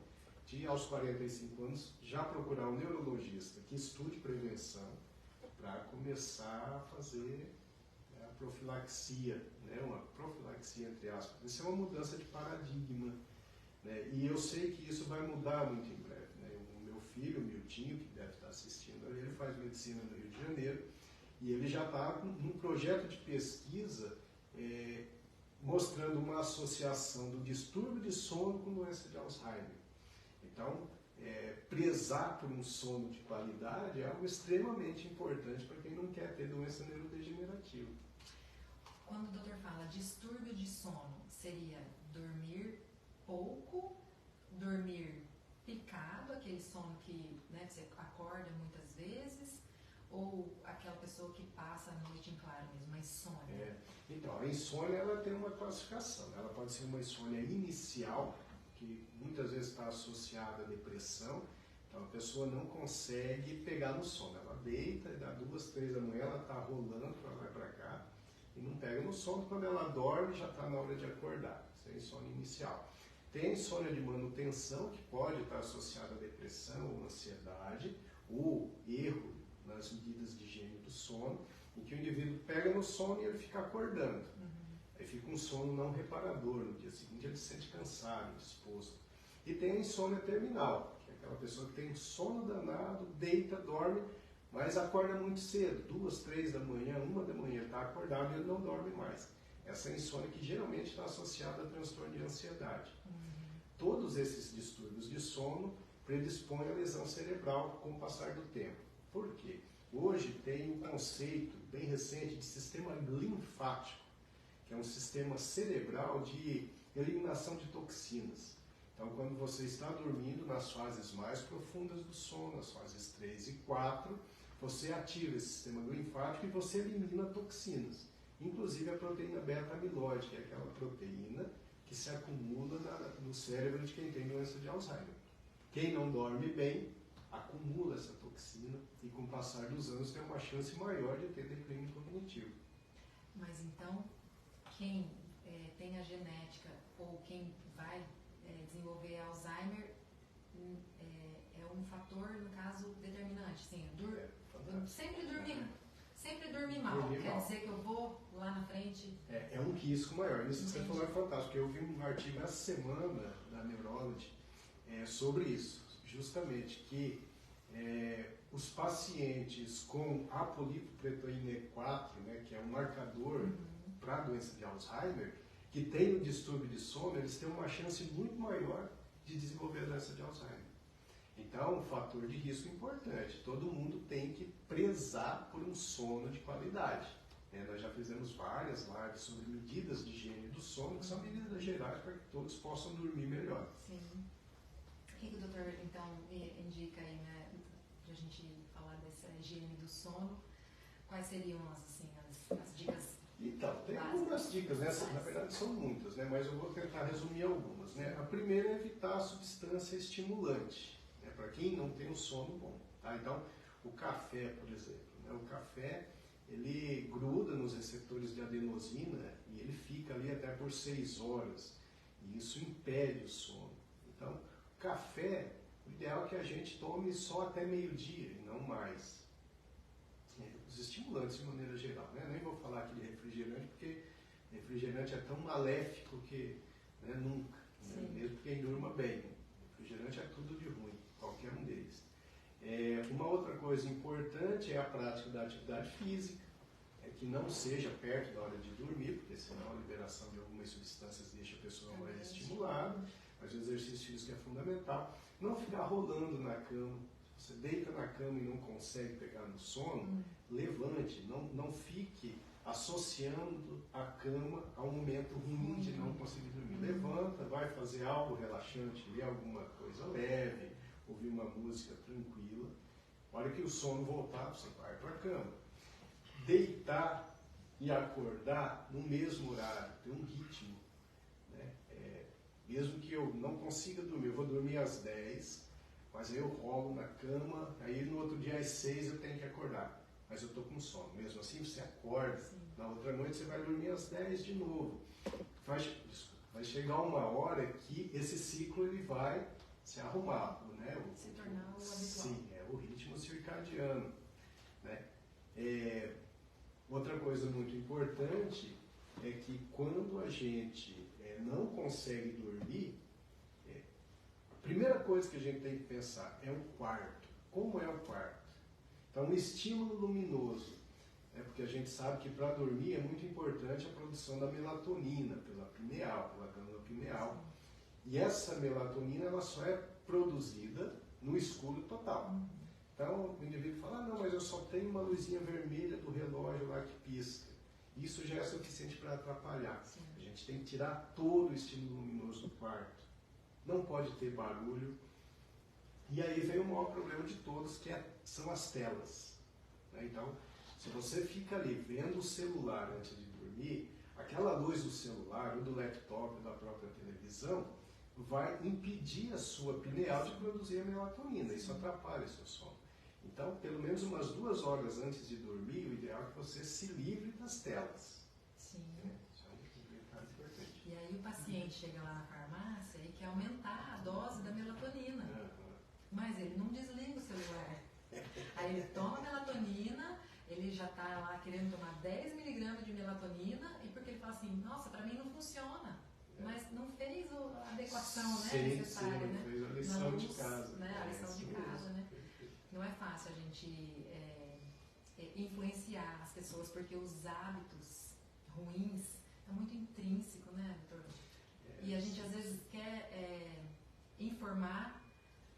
de aos 45 anos já procurar um neurologista que estude prevenção para começar a fazer a profilaxia, né? Uma profilaxia entre aspas. Isso é uma mudança de paradigma, né? E eu sei que isso vai mudar muito em breve, né? O meu filho, o Miltinho, que deve estar assistindo, ele faz medicina no Rio de Janeiro e ele já está num projeto de pesquisa mostrando uma associação do distúrbio de sono com doença de Alzheimer. Então, prezar por um sono de qualidade é algo extremamente importante para quem não quer ter doença neurodegenerativa. Quando o doutor fala distúrbio de sono, seria dormir pouco, dormir picado, aquele sono que, né, você acorda muitas vezes, ou aquela pessoa que passa a noite em claro mesmo, a insônia? Então, a insônia ela tem uma classificação. Ela pode ser uma insônia inicial, que muitas vezes está associada à depressão. Então, a pessoa não consegue pegar no sono. Ela deita, e dá 2, 3 da manhã, ela está rolando para lá e para cá, e não pega no sono. Quando ela dorme, já está na hora de acordar. Isso é insônia inicial. Tem a insônia de manutenção, que pode estar associada à depressão ou ansiedade, ou erro nas medidas de higiene do sono, em que o indivíduo pega no sono e ele fica acordando. Aí fica um sono não reparador. No dia seguinte ele se sente cansado, disposto. E tem a insônia terminal, que é aquela pessoa que tem um sono danado, deita, dorme, mas acorda muito cedo, 2, 3 da manhã, 1 da manhã, está acordado e ele não dorme mais. Essa é a insônia que geralmente está associada a transtorno de ansiedade. Todos esses distúrbios de sono predispõem à lesão cerebral com o passar do tempo. Por quê? Hoje tem um conceito bem recente de sistema linfático, que é um sistema cerebral de eliminação de toxinas. Então, quando você está dormindo nas fases mais profundas do sono, as fases 3 e 4, você ativa esse sistema linfático e você elimina toxinas. Inclusive a proteína beta-amiloide, que é aquela proteína que se acumula no cérebro de quem tem doença de Alzheimer. Quem não dorme bem, acumula essa toxina e com o passar dos anos tem uma chance maior de ter declínio cognitivo. Mas então, quem tem a genética ou quem vai desenvolver Alzheimer é um fator, no caso, determinante. Sim, sempre dormir mal. Quer dizer que eu vou lá na frente... É um risco maior. Isso que você falou é fantástico, porque eu vi um artigo essa semana da Neurology sobre isso, justamente que os pacientes com apolipoproteína E4, né, que é um marcador para a doença de Alzheimer, que tem o distúrbio de sono, eles têm uma chance muito maior de desenvolver a doença de Alzheimer. Então, um fator de risco importante. Todo mundo tem que prezar por um sono de qualidade. Nós já fizemos várias lives sobre medidas de higiene do sono, que são medidas gerais para que todos possam dormir melhor. Sim. O que o doutor, então, indica aí, né, para a gente falar dessa higiene do sono? Quais seriam as dicas? Então, tem algumas dicas, né? Na verdade são muitas, né? Mas eu vou tentar resumir algumas, né? A primeira é evitar a substância estimulante, né? Para quem não tem um sono bom, tá? Então, o café, por exemplo, né? O café, ele gruda nos receptores de adenosina e ele fica ali até por 6 horas, e isso impede o sono. Então, café, o ideal é que a gente tome só até meio-dia e não mais. Os estimulantes de maneira geral, né? Nem vou falar aqui de refrigerante, porque refrigerante é tão maléfico que, né, nunca, né? Mesmo quem durma bem. Refrigerante é tudo de ruim, qualquer um deles. Uma outra coisa importante é a prática da atividade física, que não seja perto da hora de dormir, porque senão a liberação de algumas substâncias deixa a pessoa mais estimulada, mas o exercício físico é fundamental. Não ficar rolando na cama. Se você deita na cama e não consegue pegar no sono, levante, não fique associando a cama a um momento ruim de não conseguir dormir. Levanta, vai fazer algo relaxante, ler alguma coisa leve, ouvir uma música tranquila. A hora que o sono voltar, você vai para a cama. Deitar e acordar no mesmo horário, tem um ritmo, né? Mesmo que eu não consiga dormir, eu vou dormir às 10, mas aí eu rolo na cama, aí no outro dia às 6 eu tenho que acordar. Mas eu estou com sono. Mesmo assim você acorda, na outra noite você vai dormir às 10 de novo. Vai chegar uma hora que esse ciclo ele vai se arrumar, né? Se tornar o habitual. Sim, é o ritmo circadiano, né? Outra coisa muito importante é que quando a gente não consegue dormir, a primeira coisa que a gente tem que pensar é o quarto. Como é o quarto? Então, um estímulo luminoso, né? Porque a gente sabe que para dormir é muito importante a produção da melatonina pela glândula pineal. E essa melatonina ela só é produzida no escuro total. Então, o indivíduo fala, não, mas eu só tenho uma luzinha vermelha do relógio lá que pisca. Isso já é suficiente para atrapalhar. Sim. A gente tem que tirar todo o estímulo luminoso do quarto. Não pode ter barulho. E aí vem o maior problema de todos, que são as telas. Né? Então, se você fica ali vendo o celular antes de dormir, aquela luz do celular, ou do laptop, ou da própria televisão, vai impedir a sua pineal de produzir a melatonina. Isso atrapalha o seu sono. Então, pelo menos umas 2 horas antes de dormir, o ideal é que você se livre das telas. Sim. Isso é um detalhe importante. E aí o paciente chega lá na farmácia e quer aumentar a dose da melatonina. Mas ele não desliga o celular. Aí ele toma melatonina, ele já está lá querendo tomar 10 miligramas de melatonina, e porque ele fala assim, nossa, para mim não funciona. Mas não fez a adequação, né, necessária, sim, né? fez a lição luz, de casa. Né, a lição de casa, né? Não é fácil a gente influenciar as pessoas, porque os hábitos ruins é muito intrínseco, né, doutor? E a gente às vezes quer informar,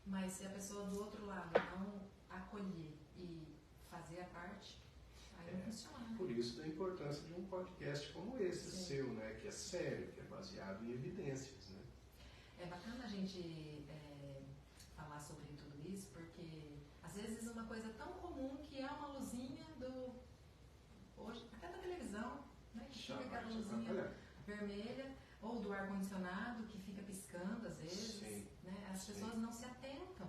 mas se a pessoa do outro lado não acolher e fazer a parte, aí não funciona. Né? Por isso da importância de um podcast como esse seu, né, que é sério, que é baseado em evidências, né? É bacana a gente falar sobre tudo isso, porque às vezes uma coisa tão comum que é uma luzinha hoje até da televisão, né, que fica aquela luzinha vermelha, ou do ar-condicionado que fica piscando às vezes, né? As pessoas não se atentam.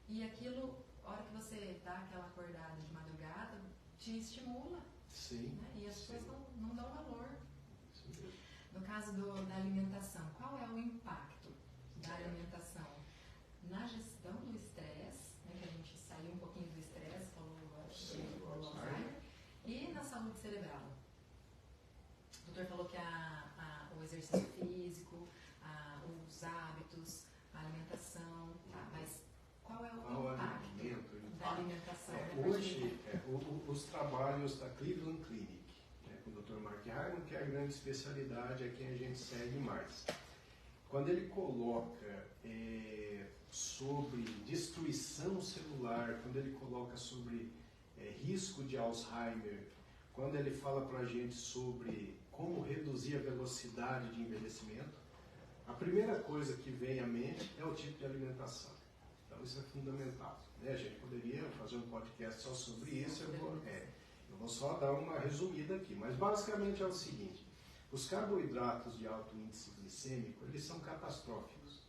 E aquilo, a hora que você dá aquela acordada de madrugada, te estimula. Sim. Né? E as pessoas não dão valor. No caso da alimentação, qual é o impacto da alimentação na gestão do estresse, né, que a gente saiu um pouquinho do estresse, falou do Alzheimer, e na saúde cerebral? O doutor falou que o exercício físico, os hábitos, a alimentação, mas qual é o impacto da alimentação? Hoje, os trabalhos da Cleveland Clinic, né, com o Dr. Mark Hyman, que é a grande especialidade, é quem a gente segue mais. Quando ele coloca sobre destruição celular, quando ele coloca sobre risco de Alzheimer, quando ele fala para a gente sobre como reduzir a velocidade de envelhecimento, a primeira coisa que vem à mente é o tipo de alimentação. Então isso é fundamental. Né? A gente poderia fazer um podcast só sobre isso, eu vou só dar uma resumida aqui, mas basicamente é o seguinte: os carboidratos de alto índice glicêmico, eles são catastróficos.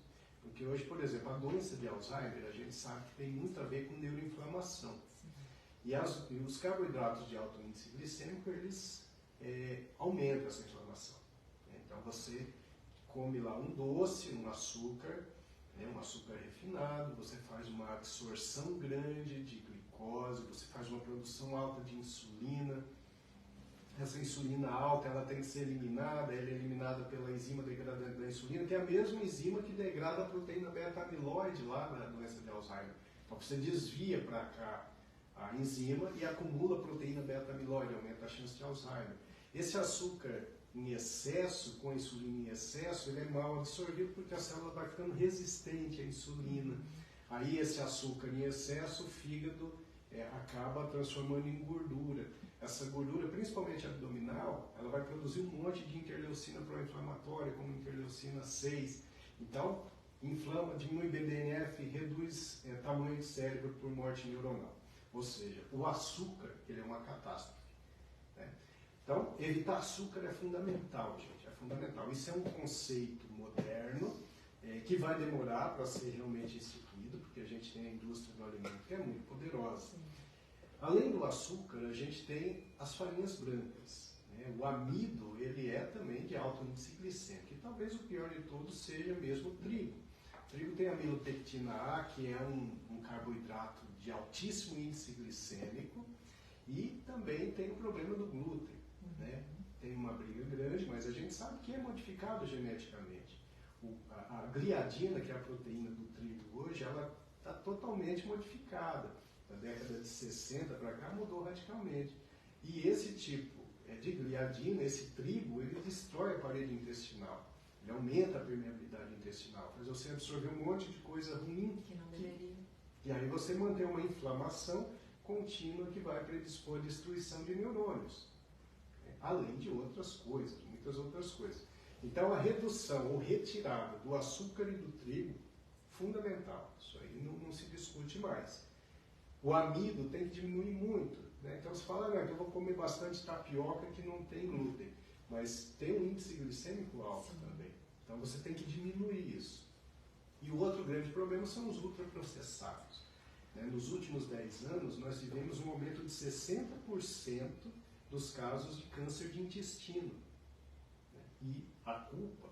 Porque hoje, por exemplo, a doença de Alzheimer, a gente sabe que tem muito a ver com neuroinflamação. E os carboidratos de alto índice glicêmico, eles aumentam essa inflamação. Então você come lá um doce, um açúcar refinado, você faz uma absorção grande de glicose, você faz uma produção alta de insulina. Essa insulina alta, ela tem que ser eliminada, ela é eliminada pela enzima degradante da insulina, que é a mesma enzima que degrada a proteína beta-amiloide lá na doença de Alzheimer. Então você desvia para cá a enzima e acumula a proteína beta-amiloide, aumenta a chance de Alzheimer. Esse açúcar em excesso, com a insulina em excesso, ele é mal absorvido porque a célula vai ficando resistente à insulina. Aí esse açúcar em excesso, o fígado acaba transformando em gordura. Essa gordura, principalmente abdominal, ela vai produzir um monte de interleucina pró-inflamatória, como interleucina 6. Então, inflama, diminui BDNF, reduz tamanho de cérebro por morte neuronal. Ou seja, o açúcar, ele é uma catástrofe. Né? Então, evitar açúcar é fundamental, gente, é fundamental. Isso é um conceito moderno, que vai demorar para ser realmente instituído, porque a gente tem a indústria do alimento que é muito poderosa. Sim. Além do açúcar, a gente tem as farinhas brancas, né? O amido, ele é também de alto índice glicêmico, e talvez o pior de todos seja mesmo o trigo. O trigo tem a amilopectina A, que é um carboidrato de altíssimo índice glicêmico, e também tem o problema do glúten, né? Tem uma briga grande, mas a gente sabe que é modificado geneticamente. A gliadina, que é a proteína do trigo hoje, ela está totalmente modificada. Da década de 60 para cá mudou radicalmente. E esse tipo de gliadina, esse trigo, ele destrói a parede intestinal. Ele aumenta a permeabilidade intestinal, faz você absorver um monte de coisa ruim. Que não deveria. E aí você mantém uma inflamação contínua que vai predispor à destruição de neurônios. Além de outras coisas, muitas outras coisas. Então a redução ou retirada do açúcar e do trigo, fundamental. Isso aí não se discute mais. O amido tem que diminuir muito, né? Então você fala, então eu vou comer bastante tapioca que não tem glúten, mas tem um índice glicêmico alto também. Então você tem que diminuir isso. E o outro grande problema são os ultraprocessados. Nos últimos 10 anos, nós tivemos um aumento de 60% dos casos de câncer de intestino. E a culpa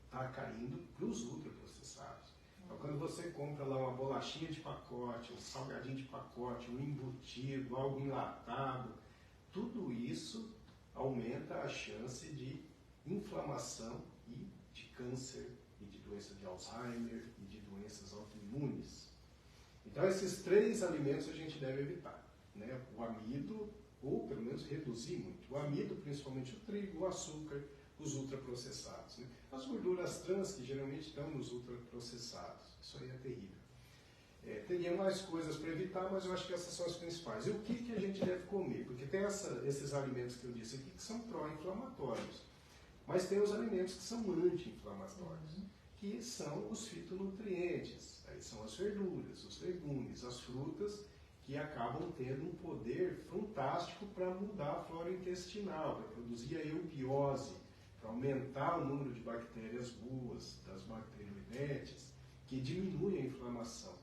está caindo para os ultraprocessados. Então, quando você compra lá uma bolachinha de pacote, um salgadinho de pacote, um embutido, algo enlatado, tudo isso aumenta a chance de inflamação e de câncer, e de doença de Alzheimer, e de doenças autoimunes. Então, esses 3 alimentos a gente deve evitar, né? O amido, ou pelo menos reduzir muito. O amido, principalmente o trigo, o açúcar, os ultraprocessados, né? As gorduras trans, que geralmente estão nos ultraprocessados. Isso aí é terrível. Teria mais coisas para evitar, mas eu acho que essas são as principais. E o que a gente deve comer? Porque tem esses alimentos que eu disse aqui que são pró-inflamatórios, mas tem os alimentos que são anti-inflamatórios, que são os fitonutrientes. Aí são as verduras, os legumes, as frutas, que acabam tendo um poder fantástico para mudar a flora intestinal, para produzir a eubiose, para aumentar o número de bactérias boas, das bacteroidetes, que diminuem a inflamação.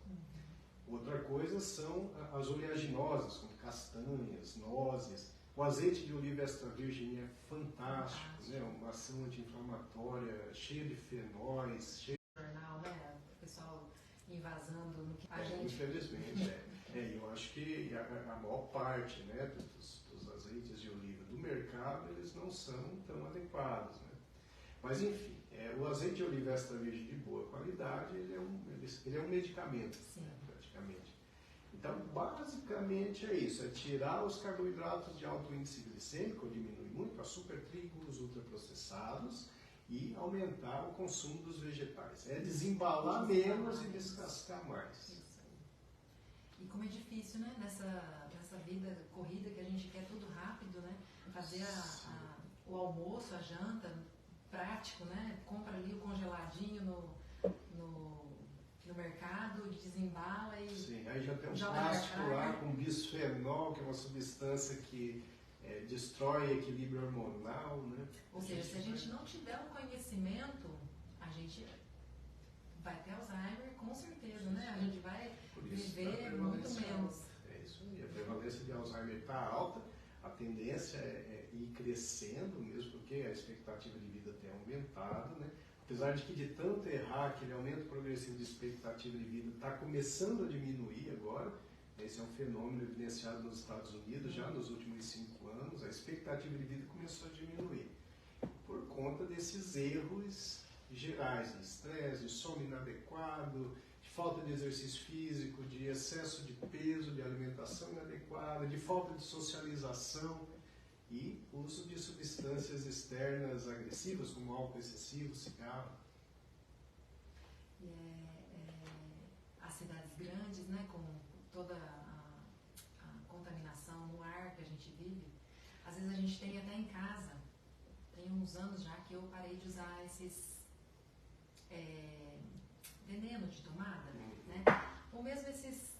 Outra coisa são as oleaginosas, como castanhas, nozes. O azeite de oliva extra virgem é fantástico, né? Uma ação anti-inflamatória, cheia de fenóis, cheia Jornal, né? O pessoal invasando no que a gente... Infelizmente, eu acho que a maior parte, né, dos azeites de oliva do mercado, eles não são tão adequados, né? Mas enfim, o azeite de oliva extra virgem de boa qualidade, ele é um medicamento, né, praticamente. Então, basicamente é isso, é tirar os carboidratos de alto índice glicêmico, diminuir muito açúcar, trigo, os ultraprocessados, e aumentar o consumo dos vegetais. É desembalar menos e descascar mais. E como é difícil, né? Nessa vida corrida que a gente quer tudo rápido, né? Fazer o almoço, a janta, prático, né? Compra ali o congeladinho no mercado, desembala e... Sim, aí já tem um plástico lá com bisfenol, que é uma substância que destrói o equilíbrio hormonal, né? Ou seja, se a gente não tiver um conhecimento, a gente vai ter Alzheimer, com certeza, né? A gente vai viver muito menos. É isso aí, a prevalência de Alzheimer está alta, a tendência é ir crescendo mesmo, porque a expectativa de vida tem aumentado, né? Apesar de que de tanto errar, aquele aumento progressivo de expectativa de vida está começando a diminuir agora. Esse é um fenômeno evidenciado nos Estados Unidos já nos últimos 5 anos. A expectativa de vida começou a diminuir por conta desses erros gerais, de estresse, de sono inadequado, de falta de exercício físico, de excesso de peso, de alimentação inadequada, de falta de socialização e uso de substâncias externas agressivas, como álcool excessivo, cigarro. As cidades grandes, né, com toda a contaminação no ar que a gente vive, às vezes a gente tem até em casa, tem uns anos já que eu parei de usar esses veneno de tomada, né? Ou mesmo esses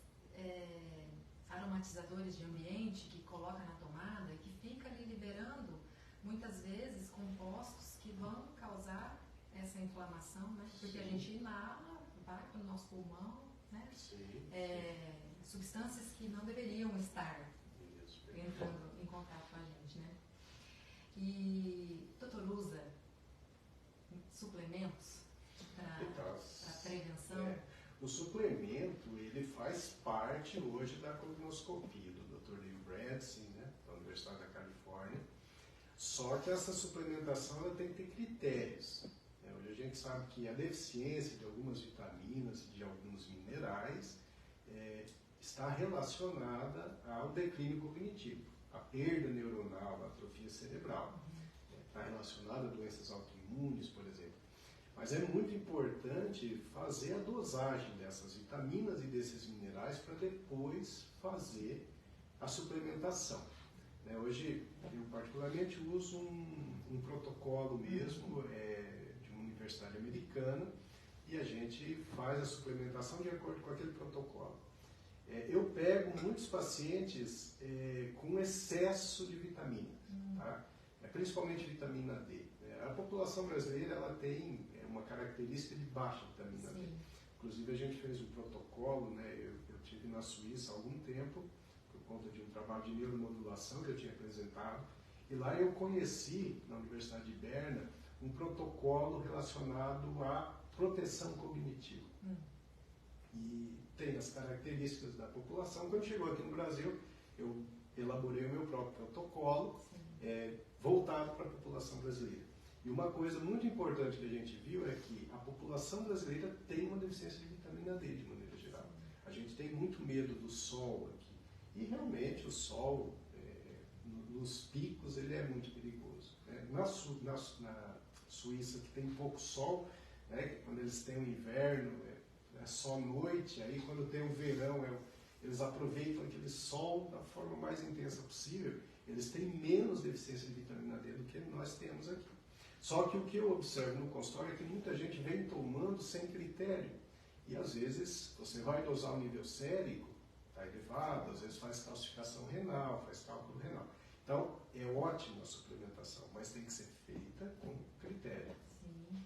aromatizadores de ambiente que coloca na tomada e que fica ali liberando muitas vezes compostos que vão causar essa inflamação, né? Porque a gente inala, vai para o nosso pulmão, né? Sim. Substâncias que não deveriam estar entrando em contato com a gente, né? E o doutor usa suplementos para prevenção? O suplemento, ele faz parte hoje da cognoscopia do Dr. Dave Bredesen, né, da Universidade da Califórnia. Só que essa suplementação ela tem que ter critérios. Hoje a gente sabe que a deficiência de algumas vitaminas e de alguns minerais está relacionada ao declínio cognitivo, a perda neuronal, a atrofia cerebral. Está relacionada a doenças autoimunes, por exemplo. Mas é muito importante fazer a dosagem dessas vitaminas e desses minerais para depois fazer a suplementação. Hoje, eu particularmente uso um protocolo mesmo de uma universidade americana e a gente faz a suplementação de acordo com aquele protocolo. Eu pego muitos pacientes com excesso de vitaminas, tá? Principalmente vitamina D. A população brasileira ela tem uma característica de baixa vitamina D. Inclusive a gente fez um protocolo, né? Eu tive na Suíça há algum tempo, por conta de um trabalho de neuromodulação que eu tinha apresentado, e lá eu conheci, na Universidade de Berna, um protocolo relacionado à proteção cognitiva. E tem as características da população. Quando chegou aqui no Brasil, eu elaborei o meu próprio protocolo, voltado para a população brasileira. E uma coisa muito importante que a gente viu é que a população brasileira tem uma deficiência de vitamina D, de maneira geral. A gente tem muito medo do sol aqui. E realmente o sol, nos picos, ele é muito perigoso. Na Suíça, que tem pouco sol, né, quando eles têm o inverno, é só noite, aí quando tem o verão, eles aproveitam aquele sol da forma mais intensa possível. Eles têm menos deficiência de vitamina D do que nós temos aqui. Só que o que eu observo no consultório é que muita gente vem tomando sem critério. E às vezes você vai dosar o nível sérico, está elevado, às vezes faz calcificação renal, faz cálculo renal. Então, é ótima a suplementação, mas tem que ser feita com critério. Sim.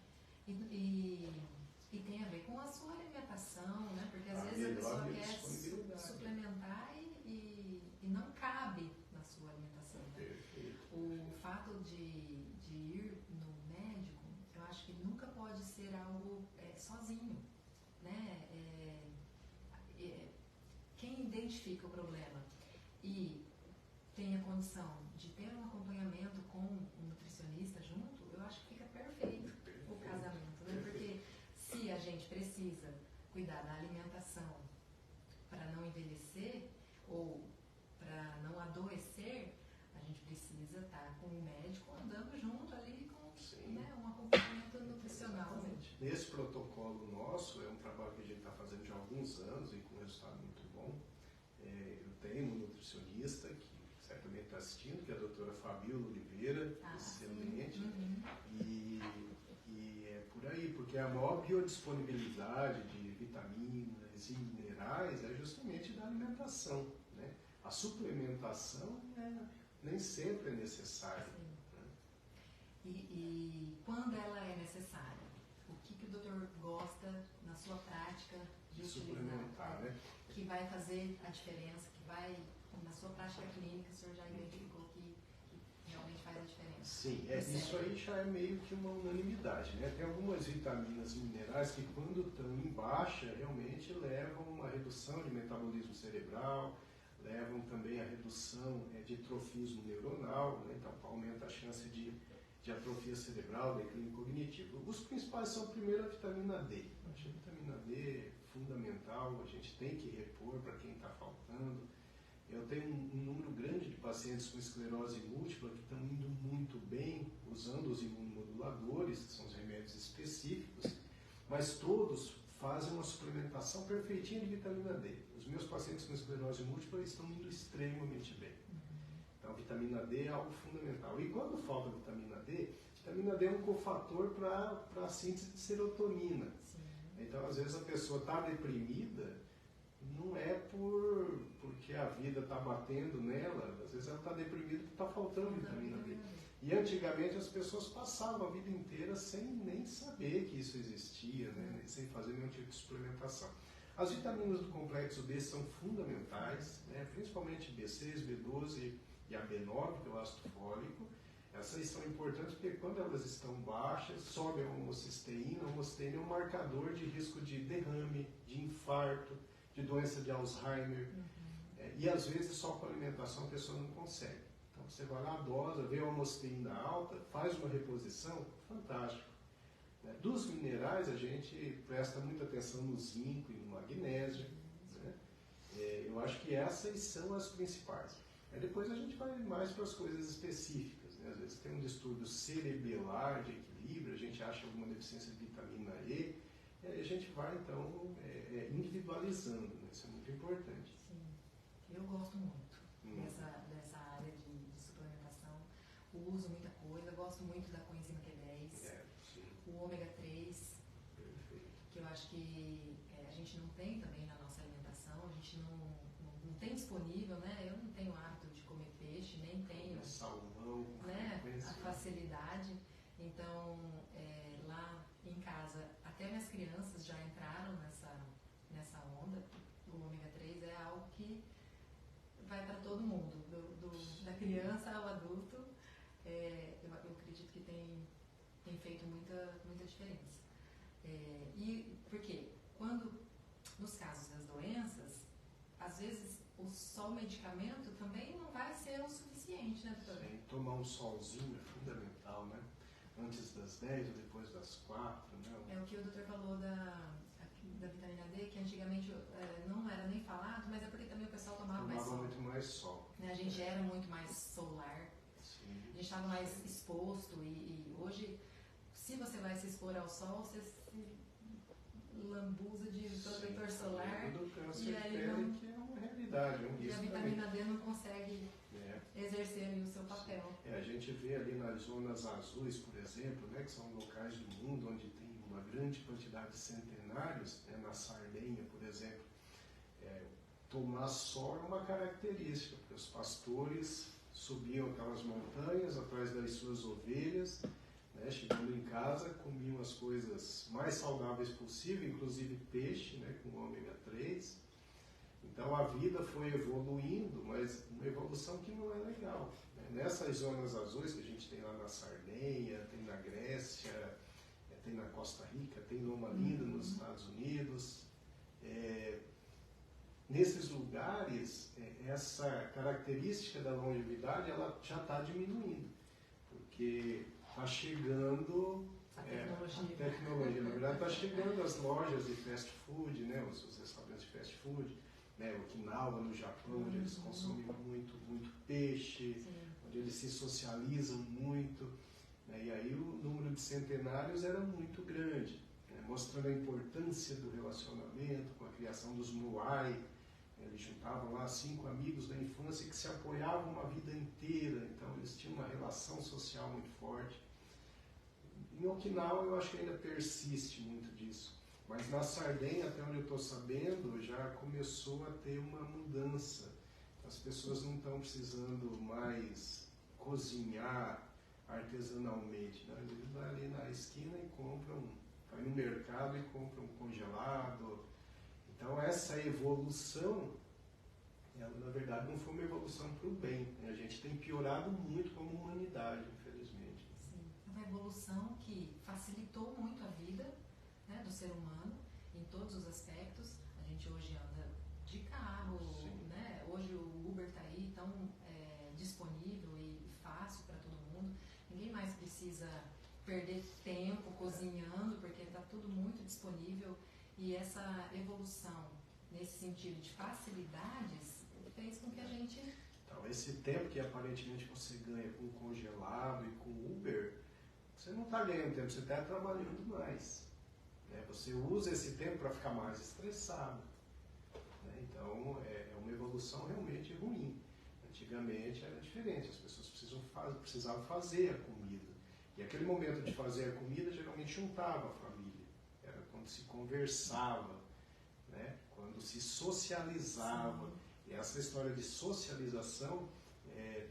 E tem a ver com a sua alimentação, né? Porque às vezes a pessoa quer suplementar e não cabe na sua alimentação. Perfeito. O fato de ir no médico, eu acho que nunca pode ser algo sozinho, né? Quem identifica o problema e tem a condição de ter um acompanhamento com um nutricionista junto, eu acho que fica perfeito o casamento, né? Porque se a gente precisa cuidar da alimentação para não envelhecer ou para não adoecer, a gente precisa estar com o médico andando junto ali com, né, um acompanhamento nutricional. Nesse protocolo nosso, é um trabalho que a gente está fazendo já há alguns anos e com resultado muito bom. Eu tenho um nutricionista que certamente está assistindo, que é a doutora Fabíola Oliveira, excelente. E é por aí, porque a maior biodisponibilidade de vitaminas e minerais é justamente da alimentação, né? A suplementação nem sempre é necessária. Né? E quando ela é necessária? O que o doutor gosta na sua prática de suplementar, né? Que vai fazer a diferença, que vai, na sua prática clínica, o senhor já identificou que realmente faz a diferença? Sim, isso aí já é meio que uma unanimidade, né? Tem algumas vitaminas e minerais que quando estão em baixa, realmente levam a uma redução de metabolismo cerebral, levam também a redução de trofismo neuronal, né? Então aumenta a chance de atrofia cerebral, declínio cognitivo. Os principais são, primeiro, a vitamina D. A vitamina D é fundamental, a gente tem que repor para quem está faltando. Eu tenho um número grande de pacientes com esclerose múltipla que estão indo muito bem usando os imunomoduladores, que são os remédios específicos, mas todos fazem uma suplementação perfeitinha de vitamina D. Os meus pacientes com esclerose múltipla estão indo extremamente bem. Então, a vitamina D é algo fundamental. E quando falta vitamina D é um cofator para a síntese de serotonina. Sim. Então, às vezes, a pessoa está deprimida, não é porque a vida está batendo nela, às vezes ela está deprimida porque está faltando vitamina D. E antigamente as pessoas passavam a vida inteira sem nem saber que isso existia, né? Sem fazer nenhum tipo de suplementação. As vitaminas do complexo B são fundamentais, né? Principalmente B6, B12 e a B9, que é o ácido fólico. Essas são importantes porque quando elas estão baixas, sobe a homocisteína. A homocisteína é um marcador de risco de derrame, de infarto, de doença de Alzheimer. E às vezes só com alimentação a pessoa não consegue. Então você vai lá, dosa, vê a homocisteína alta, faz uma reposição, fantástico. Dos minerais a gente presta muita atenção no zinco e no magnésio. Né? Eu acho que essas são as principais. Aí depois a gente vai mais para as coisas específicas. Né? Às vezes tem um distúrbio cerebelar de equilíbrio, a gente acha alguma deficiência de vitamina E, e aí a gente vai então individualizando. Né? Isso é muito importante. Sim, eu gosto muito dessa área de suplementação. Uso muita coisa, gosto muito da coenzima Q10, o ômega 3, que eu acho que a gente não tem também na nossa alimentação, a gente não tem disponível, né? Eu não tenho hábito de comer peixe, nem tenho salmão, né? A facilidade. Então, lá em casa, até minhas crianças já entraram nessa onda. O ômega 3 é algo que vai para todo mundo, da criança ao adulto. Eu acredito que tem feito muita diferença. E por quê? Quando, nos casos das doenças, às vezes só o medicamento também não vai ser o suficiente, né, doutora? Sim, tomar um solzinho é fundamental, né? Antes das 10 ou depois das 4, né? É o que o doutor falou da vitamina D, que antigamente não era nem falado, mas é porque também o pessoal tomava mais sol. muito mais sol. Né? A gente era muito mais solar, Sim. A gente estava mais exposto e hoje, se você vai se expor ao sol, você se lambuza de protetor solar. Do câncer E aí de pele, que é uma realidade, é um e a risco vitamina D não consegue também. exercer ali o seu papel. A gente vê ali nas zonas azuis, por exemplo, né, que são locais do mundo onde tem uma grande quantidade de centenários, né, na Sardenha, por exemplo, tomar sol é uma característica, porque os pastores subiam aquelas montanhas atrás das suas ovelhas, né, chegando em casa, comiam as coisas mais saudáveis possível, inclusive peixe, né, com ômega 3. Então a vida foi evoluindo, mas uma evolução que não é legal. Né? Nessas zonas azuis que a gente tem lá na Sardenha, tem na Grécia, tem na Costa Rica, tem Loma Linda nos Estados Unidos. Nesses lugares, essa característica da longevidade ela já está diminuindo, porque está chegando a tecnologia. Na verdade, está chegando as lojas de fast food, né, os restaurantes de fast food, né, Okinawa, no Japão, onde eles consomem muito peixe, onde eles se socializam muito. E aí o número de centenários era muito grande, né, mostrando a importância do relacionamento, com a criação dos Moai. Eles juntavam lá 5 amigos da infância que se apoiavam uma vida inteira, então eles tinham uma relação social muito forte. Em Okinawa eu acho que ainda persiste muito disso, mas na Sardenha, até onde eu estou sabendo, já começou a ter uma mudança. As pessoas não estão precisando mais cozinhar artesanalmente, né? Eles vão ali na esquina e compram, vai no mercado e compram um congelado. Então essa evolução, ela, na verdade não foi uma evolução para o bem, né? A gente tem piorado muito como humanidade, infelizmente. Sim, uma evolução que facilitou muito a vida, né, do ser humano em todos os aspectos. A gente hoje anda de carro, né? Hoje o Uber está aí tão disponível e fácil para todo mundo. Ninguém mais precisa perder tempo cozinhando, porque está tudo muito disponível. E essa evolução nesse sentido de facilidades fez com que a gente... Então, esse tempo que aparentemente você ganha com congelado e com Uber, você não está ganhando tempo, você está trabalhando mais. Né? Você usa esse tempo para ficar mais estressado. Né? Então, é uma evolução realmente ruim. Antigamente era diferente, as pessoas precisavam fazer a comida. E aquele momento de fazer a comida geralmente juntava a família. Era quando se conversava, né? Quando se socializava. Sim. E essa história de socialização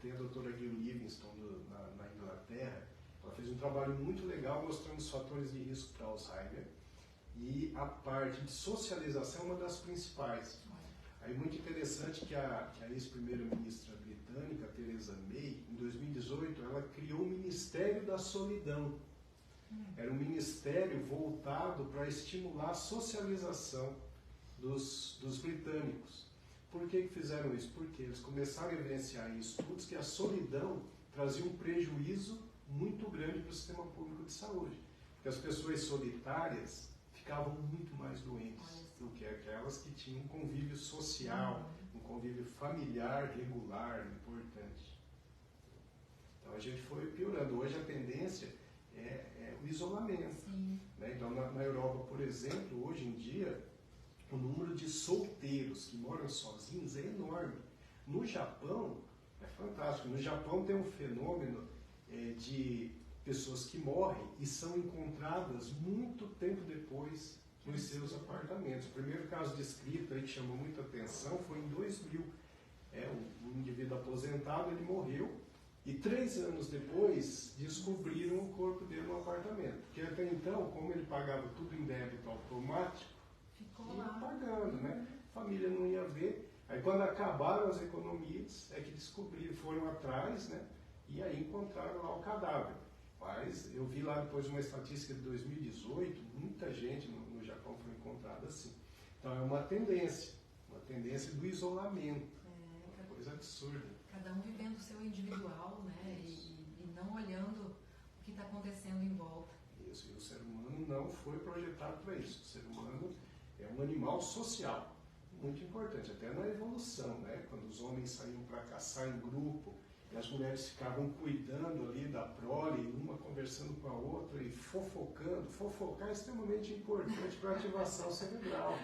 tem a doutora Gil Livingston na Inglaterra. Ela fez um trabalho muito legal mostrando os fatores de risco para Alzheimer, e a parte de socialização é uma das principais. Aí muito interessante que a ex-primeira-ministra britânica, Theresa May, em 2018, ela criou o Ministério da Solidão. Era um ministério voltado para estimular a socialização dos britânicos. Por que fizeram isso? Porque eles começaram a evidenciar em estudos que a solidão trazia um prejuízo muito grande para o sistema público de saúde. Porque as pessoas solitárias ficavam muito mais doentes do que aquelas que tinham um convívio social, um convívio familiar regular, importante. Então a gente foi piorando. Hoje a tendência é o isolamento. Né? Então na Europa, por exemplo, hoje em dia, o número de solteiros que moram sozinhos é enorme. No Japão, é fantástico. No Japão tem um fenômeno de pessoas que morrem e são encontradas muito tempo depois nos seus apartamentos. O primeiro caso descrito aí que chamou muita atenção foi em 2000. Um indivíduo aposentado, ele morreu e 3 anos depois descobriram o corpo dele no apartamento. Porque até então, como ele pagava tudo em débito automático, ia pagando, né? A família não ia ver. Aí quando acabaram as economias, é que descobriram, foram atrás, né? E aí encontraram lá o cadáver. Mas eu vi lá depois uma estatística de 2018, muita gente no Japão foi encontrada assim. Então é uma tendência do isolamento. Uma coisa absurda. Cada um vivendo o seu individual, né? E não olhando o que está acontecendo em volta. Isso, e o ser humano não foi projetado para isso. O ser humano é um animal social, muito importante, até na evolução, né? Quando os homens saíam para caçar em grupo, e as mulheres ficavam cuidando ali da prole, uma conversando com a outra e fofocando. Fofocar é extremamente importante para a ativação cerebral.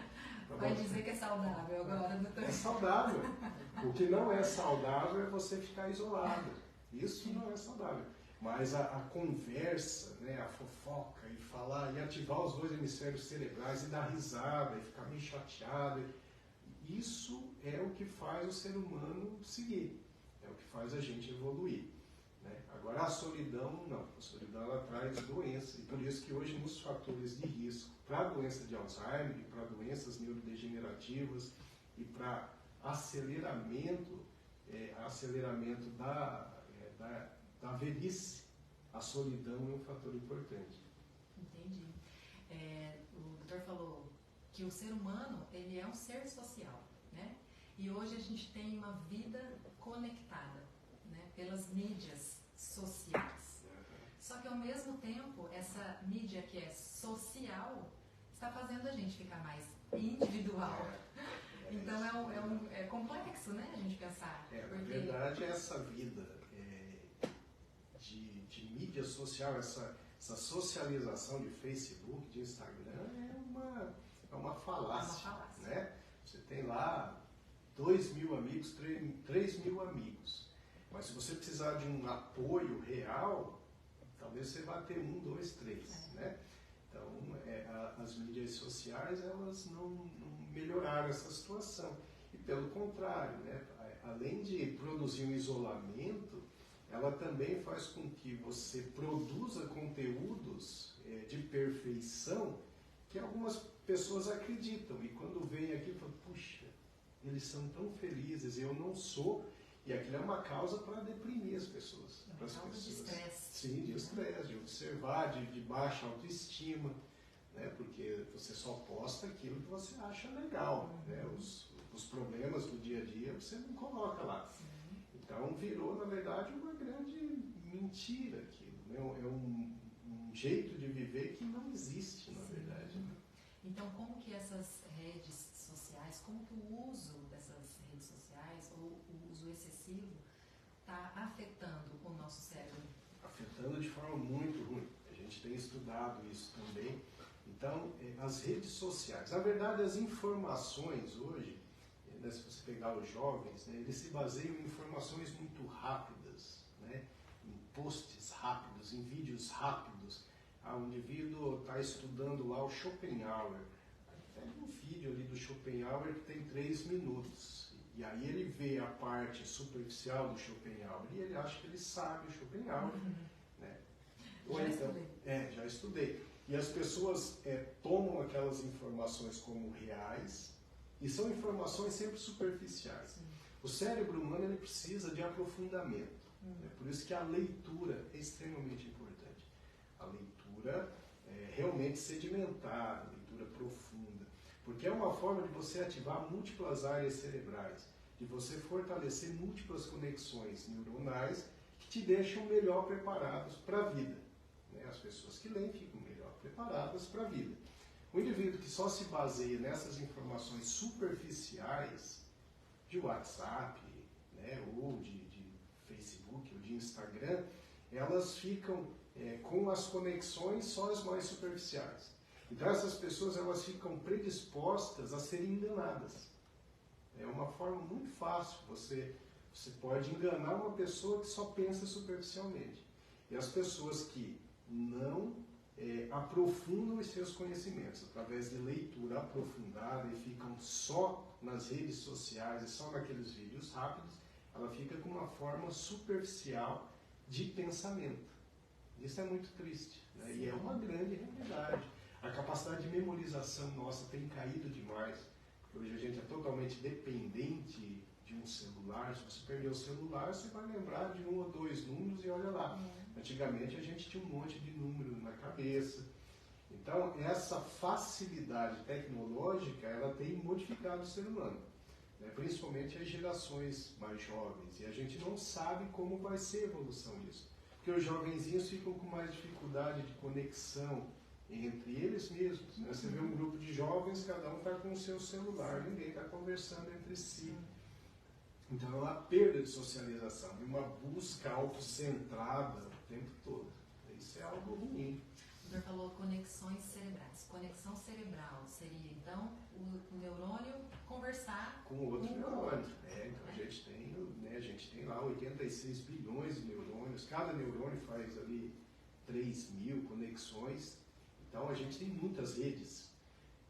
Vai dizer que é saudável agora, doutor? É saudável. O que não é saudável é você ficar isolado. Isso não é saudável. Mas a conversa, né, a fofoca e falar, e ativar os 2 hemisférios cerebrais e dar risada e ficar meio chateado, isso é o que faz o ser humano seguir. É o que faz a gente evoluir. Né? Agora, a solidão, não. A solidão, ela traz doença. E por isso que hoje, nos fatores de risco para a doença de Alzheimer, e para doenças neurodegenerativas e para aceleramento da velhice, a solidão é um fator importante. Entendi. O doutor falou que o ser humano, ele é um ser social, né? E hoje a gente tem uma vida conectada, né, pelas mídias sociais. Só que ao mesmo tempo, essa mídia que é social está fazendo a gente ficar mais individual. Então é complexo, né, a gente pensar. Na verdade, essa vida de mídia social, essa socialização de Facebook, de Instagram, é uma falácia. Né? Você tem lá 2.000 amigos, 3.000 amigos. Mas se você precisar de um apoio real, talvez você vá ter 1, 2, 3. Né? Então, as mídias sociais, elas não melhoraram essa situação. E pelo contrário, né? Além de produzir um isolamento, ela também faz com que você produza conteúdos de perfeição que algumas pessoas acreditam. E quando vem aqui, falam, puxa, eles são tão felizes, eu não sou. E aquilo é uma causa para deprimir as pessoas. É uma causa de estresse. Sim, de estresse, de observar, de baixa autoestima, né? Porque você só posta aquilo que você acha legal. Né? Os problemas do dia a dia você não coloca lá. Sim. Então virou, na verdade, uma grande mentira aquilo. Né? É um jeito de viver que não existe, na verdade. Né? Então, como que essas redes sociais, como que o uso dessas redes sociais, ou o uso excessivo, está afetando o nosso cérebro? Afetando de forma muito ruim. A gente tem estudado isso também. Então, as redes sociais, na verdade, as informações hoje, né, se você pegar os jovens, né, eles se baseiam em informações muito rápidas, né, em posts rápidos, em vídeos rápidos. O indivíduo está estudando lá o Schopenhauer. Pega um vídeo ali do Schopenhauer que tem 3 minutos. E aí ele vê a parte superficial do Schopenhauer e ele acha que ele sabe o Schopenhauer. Né? Já estudei. E as pessoas tomam aquelas informações como reais e são informações sempre superficiais. O cérebro humano ele precisa de aprofundamento. Né? Por isso que a leitura é extremamente importante. A leitura realmente sedimentar, leitura profunda. Porque é uma forma de você ativar múltiplas áreas cerebrais, de você fortalecer múltiplas conexões neuronais que te deixam melhor preparados para a vida. Né? As pessoas que leem ficam melhor preparadas para a vida. O indivíduo que só se baseia nessas informações superficiais de WhatsApp, né, ou de Facebook, ou de Instagram, elas ficam com as conexões só as mais superficiais. Então essas pessoas elas ficam predispostas a serem enganadas. É uma forma muito fácil, você pode enganar uma pessoa que só pensa superficialmente. E as pessoas que não aprofundam os seus conhecimentos através de leitura aprofundada e ficam só nas redes sociais e só naqueles vídeos rápidos, ela fica com uma forma superficial de pensamento. Isso é muito triste, né? E é uma grande realidade. A capacidade de memorização nossa tem caído demais. Hoje a gente é totalmente dependente de um celular. Se você perder o celular, você vai lembrar de 1 ou 2 números e olha lá. Antigamente a gente tinha um monte de números na cabeça. Então, essa facilidade tecnológica, ela tem modificado o ser humano, né? Principalmente as gerações mais jovens. E a gente não sabe como vai ser a evolução disso. Porque os jovenzinhos ficam com mais dificuldade de conexão entre eles mesmos. Né? Você vê um grupo de jovens, cada um está com o seu celular, ninguém está conversando entre si. Então é uma perda de socialização e uma busca autocentrada o tempo todo. Isso é algo ruim. O senhor falou conexões cerebrais. Conexão cerebral seria, então, o neurônio conversar com outro neurônio. Então a gente tem lá 86 bilhões de neurônios. Cada neurônio faz ali 3.000 conexões. Então a gente tem muitas redes.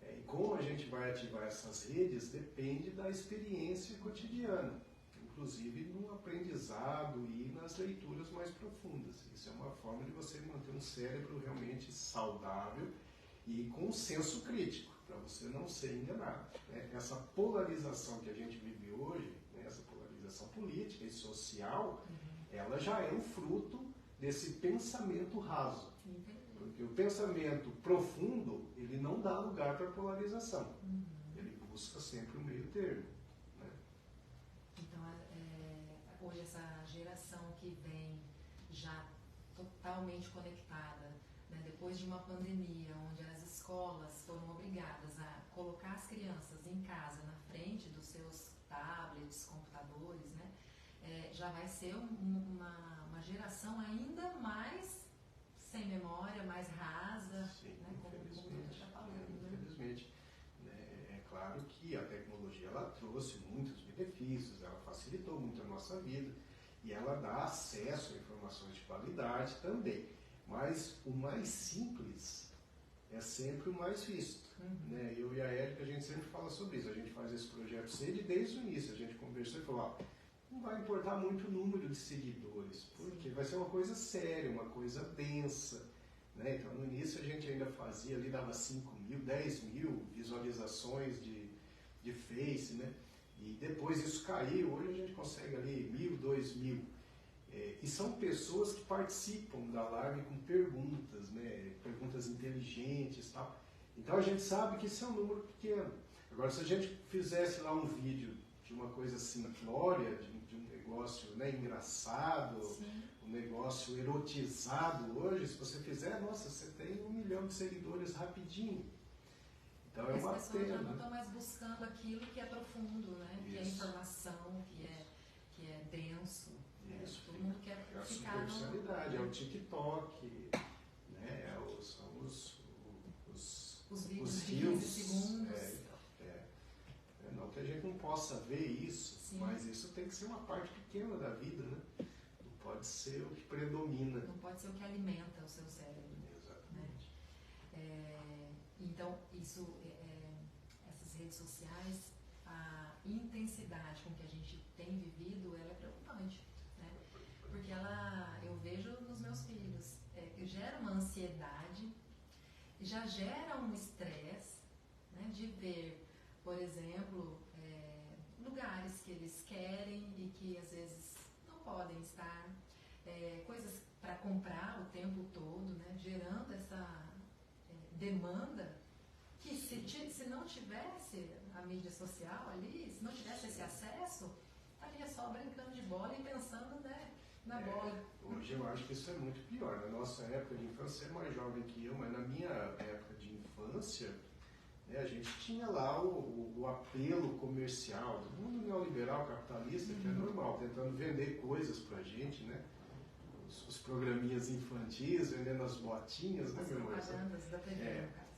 E como a gente vai ativar essas redes depende da experiência cotidiana, inclusive no aprendizado e nas leituras mais profundas. Isso é uma forma de você manter um cérebro realmente saudável e com um senso crítico, para você não ser enganado. Né? Essa polarização que a gente vive hoje, né, essa polarização política e social, ela já é um fruto desse pensamento raso. Porque o pensamento profundo, ele não dá lugar para polarização. Ele busca sempre o meio termo. Né? Então, hoje essa geração que vem já totalmente conectada, né, depois de uma pandemia, onde as escolas foram obrigadas a colocar as crianças em casa, na frente dos seus tablets, computadores, né, já vai ser uma geração ainda mais sem memória, mais rasa. Sim, né, como você está falando. Infelizmente. É claro que a tecnologia ela trouxe muitos benefícios, ela facilitou muito a nossa vida e ela dá acesso a informações de qualidade também. Mas o mais simples é sempre o mais visto. Né? Eu e a Érica, a gente sempre fala sobre isso. A gente faz esse projeto CED desde o início. A gente conversou e falou, não vai importar muito o número de seguidores, porque vai ser uma coisa séria, uma coisa densa. Né? Então, no início a gente ainda fazia ali, dava 5.000, 10.000 visualizações de Face, né? E depois isso caiu, hoje a gente consegue ali 1.000, 2.000. E são pessoas que participam da live com perguntas, né? Perguntas inteligentes e tal. Então a gente sabe que isso é um número pequeno. Agora, se a gente fizesse lá um vídeo de uma coisa simplória, de um negócio, né, engraçado, Sim. um negócio erotizado hoje, se você fizer, nossa, você tem 1 milhão de seguidores rapidinho. Então é uma As pessoas já não pena. estão mais buscando aquilo que é profundo, né? Que é Isso. informação, que é denso. Isso, Todo mundo quer é a ficar no... superficialidade, é o TikTok, né? São Os vídeos os de 15 reels. segundos. Não que a gente não possa ver isso, Sim. mas isso tem que ser uma parte pequena da vida, né? Não pode ser o que predomina. Não pode ser o que alimenta o seu cérebro. Exatamente. Então, essas redes sociais, intensidade com que a gente tem vivido, ela é preocupante, né? Porque eu vejo nos meus filhos, gera uma ansiedade, já gera um estresse, né, de ver, por exemplo, lugares que eles querem e que às vezes não podem estar, coisas para comprar o tempo todo, né, gerando essa demanda que se não tivesse a mídia social ali, se não tivesse esse acesso, estaria só brincando de bola e pensando, né, na bola. Hoje eu acho que isso é muito pior. Na nossa época de infância, você é mais jovem que eu, mas na minha época de infância, né, a gente tinha lá o apelo comercial do mundo neoliberal capitalista, que é normal, tentando vender coisas pra gente, né? Os programinhas infantis, vendendo as botinhas, né, As meu irmão? propagandas da TV, no caso.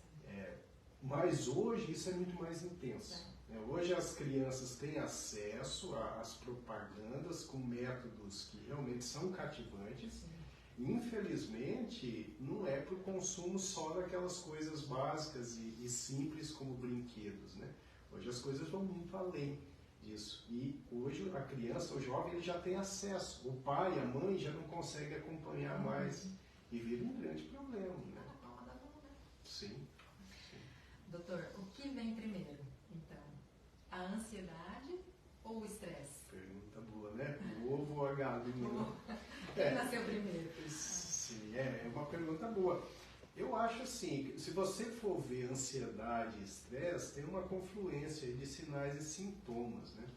Mas hoje isso é muito mais intenso. Hoje as crianças têm acesso às propagandas com métodos que realmente são cativantes. Sim. E, infelizmente, não é para o consumo só daquelas coisas básicas e simples como brinquedos, né? Hoje as coisas vão muito além disso. E hoje a criança, o jovem, ele já tem acesso. O pai, a mãe já não conseguem acompanhar mais. E vira um grande problema, né? Na palma da mão, né? Sim. Doutor, o que vem primeiro, então? A ansiedade ou o estresse? Pergunta boa, né? O ovo ou a galinha? Quem nasceu primeiro? Sim, é uma pergunta boa. Eu acho assim, se você for ver ansiedade e estresse, tem uma confluência de sinais e sintomas, né?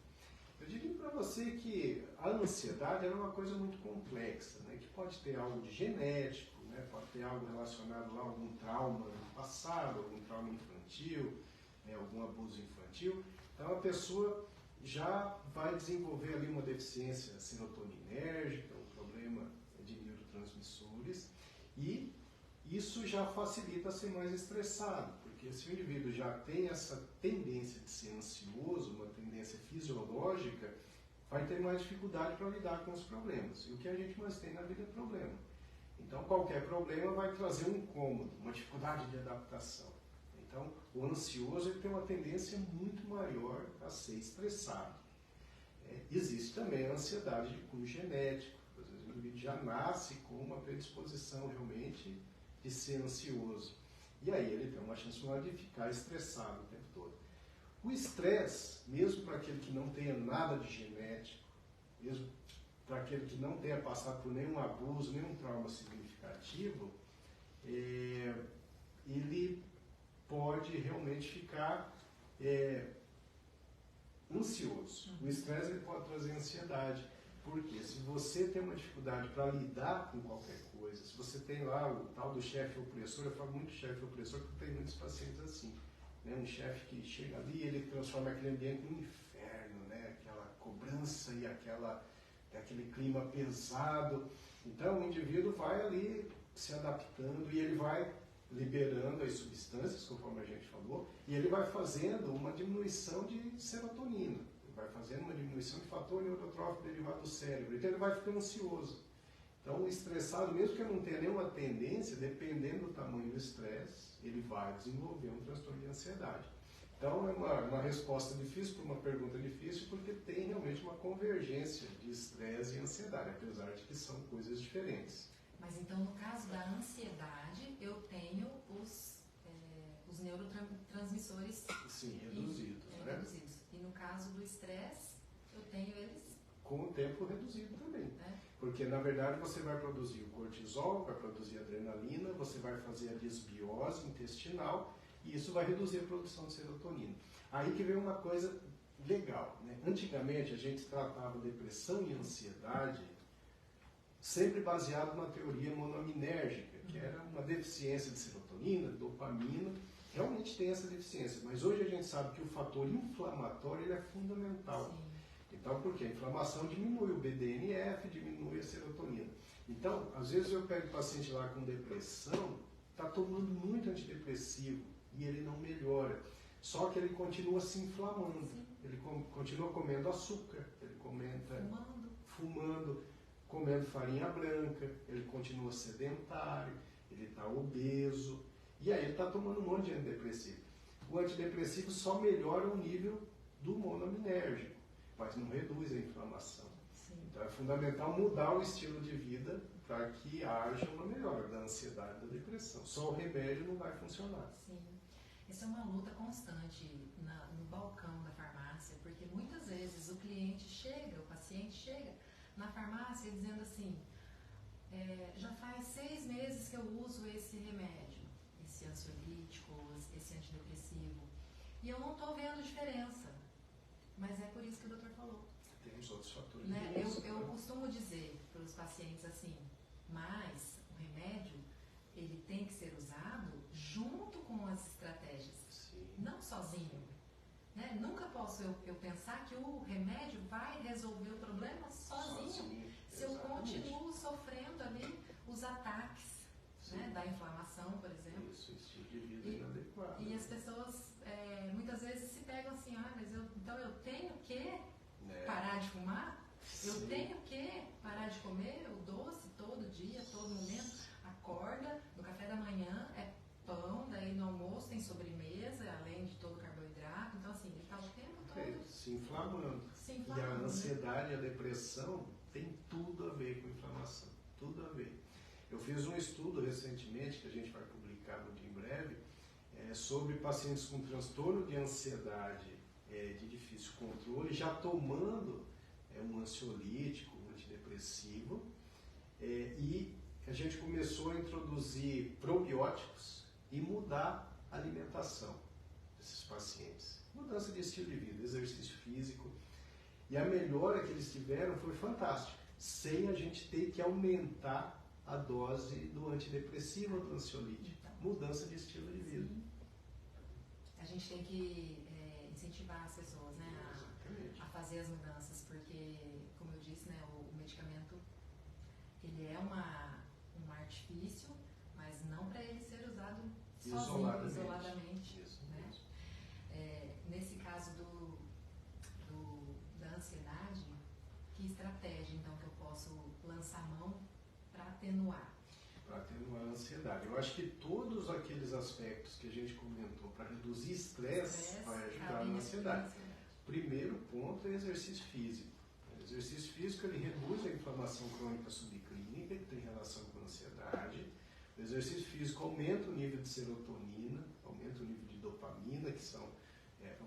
Eu diria para você que a ansiedade é uma coisa muito complexa, né? Que pode ter algo de genético, né? Pode ter algo relacionado lá a algum trauma no passado, algum trauma infantil, né? Algum abuso infantil. Então a pessoa já vai desenvolver ali uma deficiência serotoninérgica, um problema de neurotransmissores, e isso já facilita ser mais estressado, porque se o indivíduo já tem essa tendência de ser ansioso, uma tendência fisiológica, vai ter mais dificuldade para lidar com os problemas. E o que a gente mais tem na vida é problema. Então qualquer problema vai trazer um incômodo, uma dificuldade de adaptação. Então o ansioso ele tem uma tendência muito maior a ser estressado. Existe também a ansiedade de cunho genético. Às vezes o indivíduo já nasce com uma predisposição realmente de ser ansioso. E aí ele tem uma chance maior de ficar estressado o tempo todo. O estresse, mesmo para aquele que não tenha nada de genético, mesmo para aquele que não tenha passado por nenhum abuso, nenhum trauma significativo, ele pode realmente ficar ansioso. O estresse ele pode trazer ansiedade. Porque se você tem uma dificuldade para lidar com qualquer coisa, se você tem lá o tal do chefe opressor, eu falo muito chefe opressor porque tem muitos pacientes assim, né? Um chefe que chega ali, ele transforma aquele ambiente num inferno, né? Aquela cobrança e aquele clima pesado. Então o indivíduo vai ali se adaptando e ele vai liberando as substâncias, conforme a gente falou, e ele vai fazendo uma diminuição de serotonina. Vai fazendo uma diminuição de fator neurotrófico derivado do cérebro, então ele vai ficando ansioso. Então o estressado, mesmo que ele não tenha nenhuma tendência, dependendo do tamanho do estresse, ele vai desenvolver um transtorno de ansiedade. Então é uma resposta difícil para uma pergunta difícil, porque tem realmente uma convergência de estresse e ansiedade, apesar de que são coisas diferentes. Mas então no caso da ansiedade, eu tenho os neurotransmissores reduzidos, né? reduzidos. E no caso do estresse, eu tenho eles com o tempo reduzido também. Porque, na verdade, você vai produzir o cortisol, vai produzir a adrenalina, você vai fazer a desbiose intestinal e isso vai reduzir a produção de serotonina. Aí que vem uma coisa legal, né? Antigamente, a gente tratava depressão e ansiedade sempre baseado na teoria monoaminérgica, que era uma deficiência de serotonina, dopamina. Realmente tem essa deficiência, mas hoje a gente sabe que o fator inflamatório ele é fundamental. Sim. Então, porque a inflamação diminui o BDNF, diminui a serotonina. Então, às vezes eu pego o paciente lá com depressão, está tomando muito antidepressivo e ele não melhora. Só que ele continua se inflamando. Sim. Ele continua comendo açúcar, ele fumando, comendo farinha branca, ele continua sedentário, ele está obeso. E aí ele está tomando um monte de antidepressivo. O antidepressivo só melhora o nível do monoaminérgico. anticolinérgico, mas não reduz a inflamação. Sim. Então é fundamental mudar o estilo de vida para que haja uma melhora da ansiedade e da depressão. Só o remédio não vai funcionar. Sim. Essa é uma luta constante no balcão da farmácia, porque muitas vezes o cliente chega, o paciente chega na farmácia dizendo assim, já faz 6 meses que eu uso esse remédio, esse ansiolítico, esse antidepressivo, e eu não estou vendo diferença. Mas é por isso que o doutor falou. Temos outros fatores. Né? Eu costumo dizer para os pacientes assim, mas o remédio ele tem que ser usado junto com as estratégias, Sim. não sozinho. Né? Nunca posso eu pensar que o remédio vai resolver o problema sozinho. Se eu continuo sofrendo ali os ataques, né, da inflamação, por exemplo. Isso, estilo de vida inadequado. E as pessoas muitas vezes se pegam assim, mas então eu tenho que parar de fumar? Sim. Eu tenho que parar de comer o doce todo dia, todo momento? Acorda, no café da manhã é pão, daí no almoço tem sobremesa, além de todo o carboidrato. Então assim, ele está o tempo todo Se inflamando. se E inflamando. a ansiedade e a depressão tem tudo a ver com inflamação. Tudo a ver. Eu fiz um estudo recentemente, que a gente vai publicar muito em breve, sobre pacientes com transtorno de ansiedade de difícil controle, já tomando um ansiolítico, um antidepressivo, e a gente começou a introduzir probióticos e mudar a alimentação desses pacientes. Mudança de estilo de vida, exercício físico. E a melhora que eles tiveram foi fantástica, sem a gente ter que aumentar a dose do antidepressivo ou do ansiolítico. Mudança de estilo de vida. Sim. A gente tem que incentivar as pessoas, né, a fazer as mudanças, porque, como eu disse, né, o medicamento ele é um artifício, mas não para ele ser usado sozinho, isoladamente. Isso, né? Nesse caso da ansiedade, que estratégia então que eu posso lançar mão para atenuar? Para atenuar a ansiedade. Eu acho que todos aqueles aspectos que a gente comentou para reduzir estresse vai ajudar na ansiedade. Primeiro ponto é exercício físico. O exercício físico ele reduz a inflamação crônica subclínica, que tem relação com a ansiedade. O exercício físico aumenta o nível de serotonina, aumenta o nível de dopamina, que são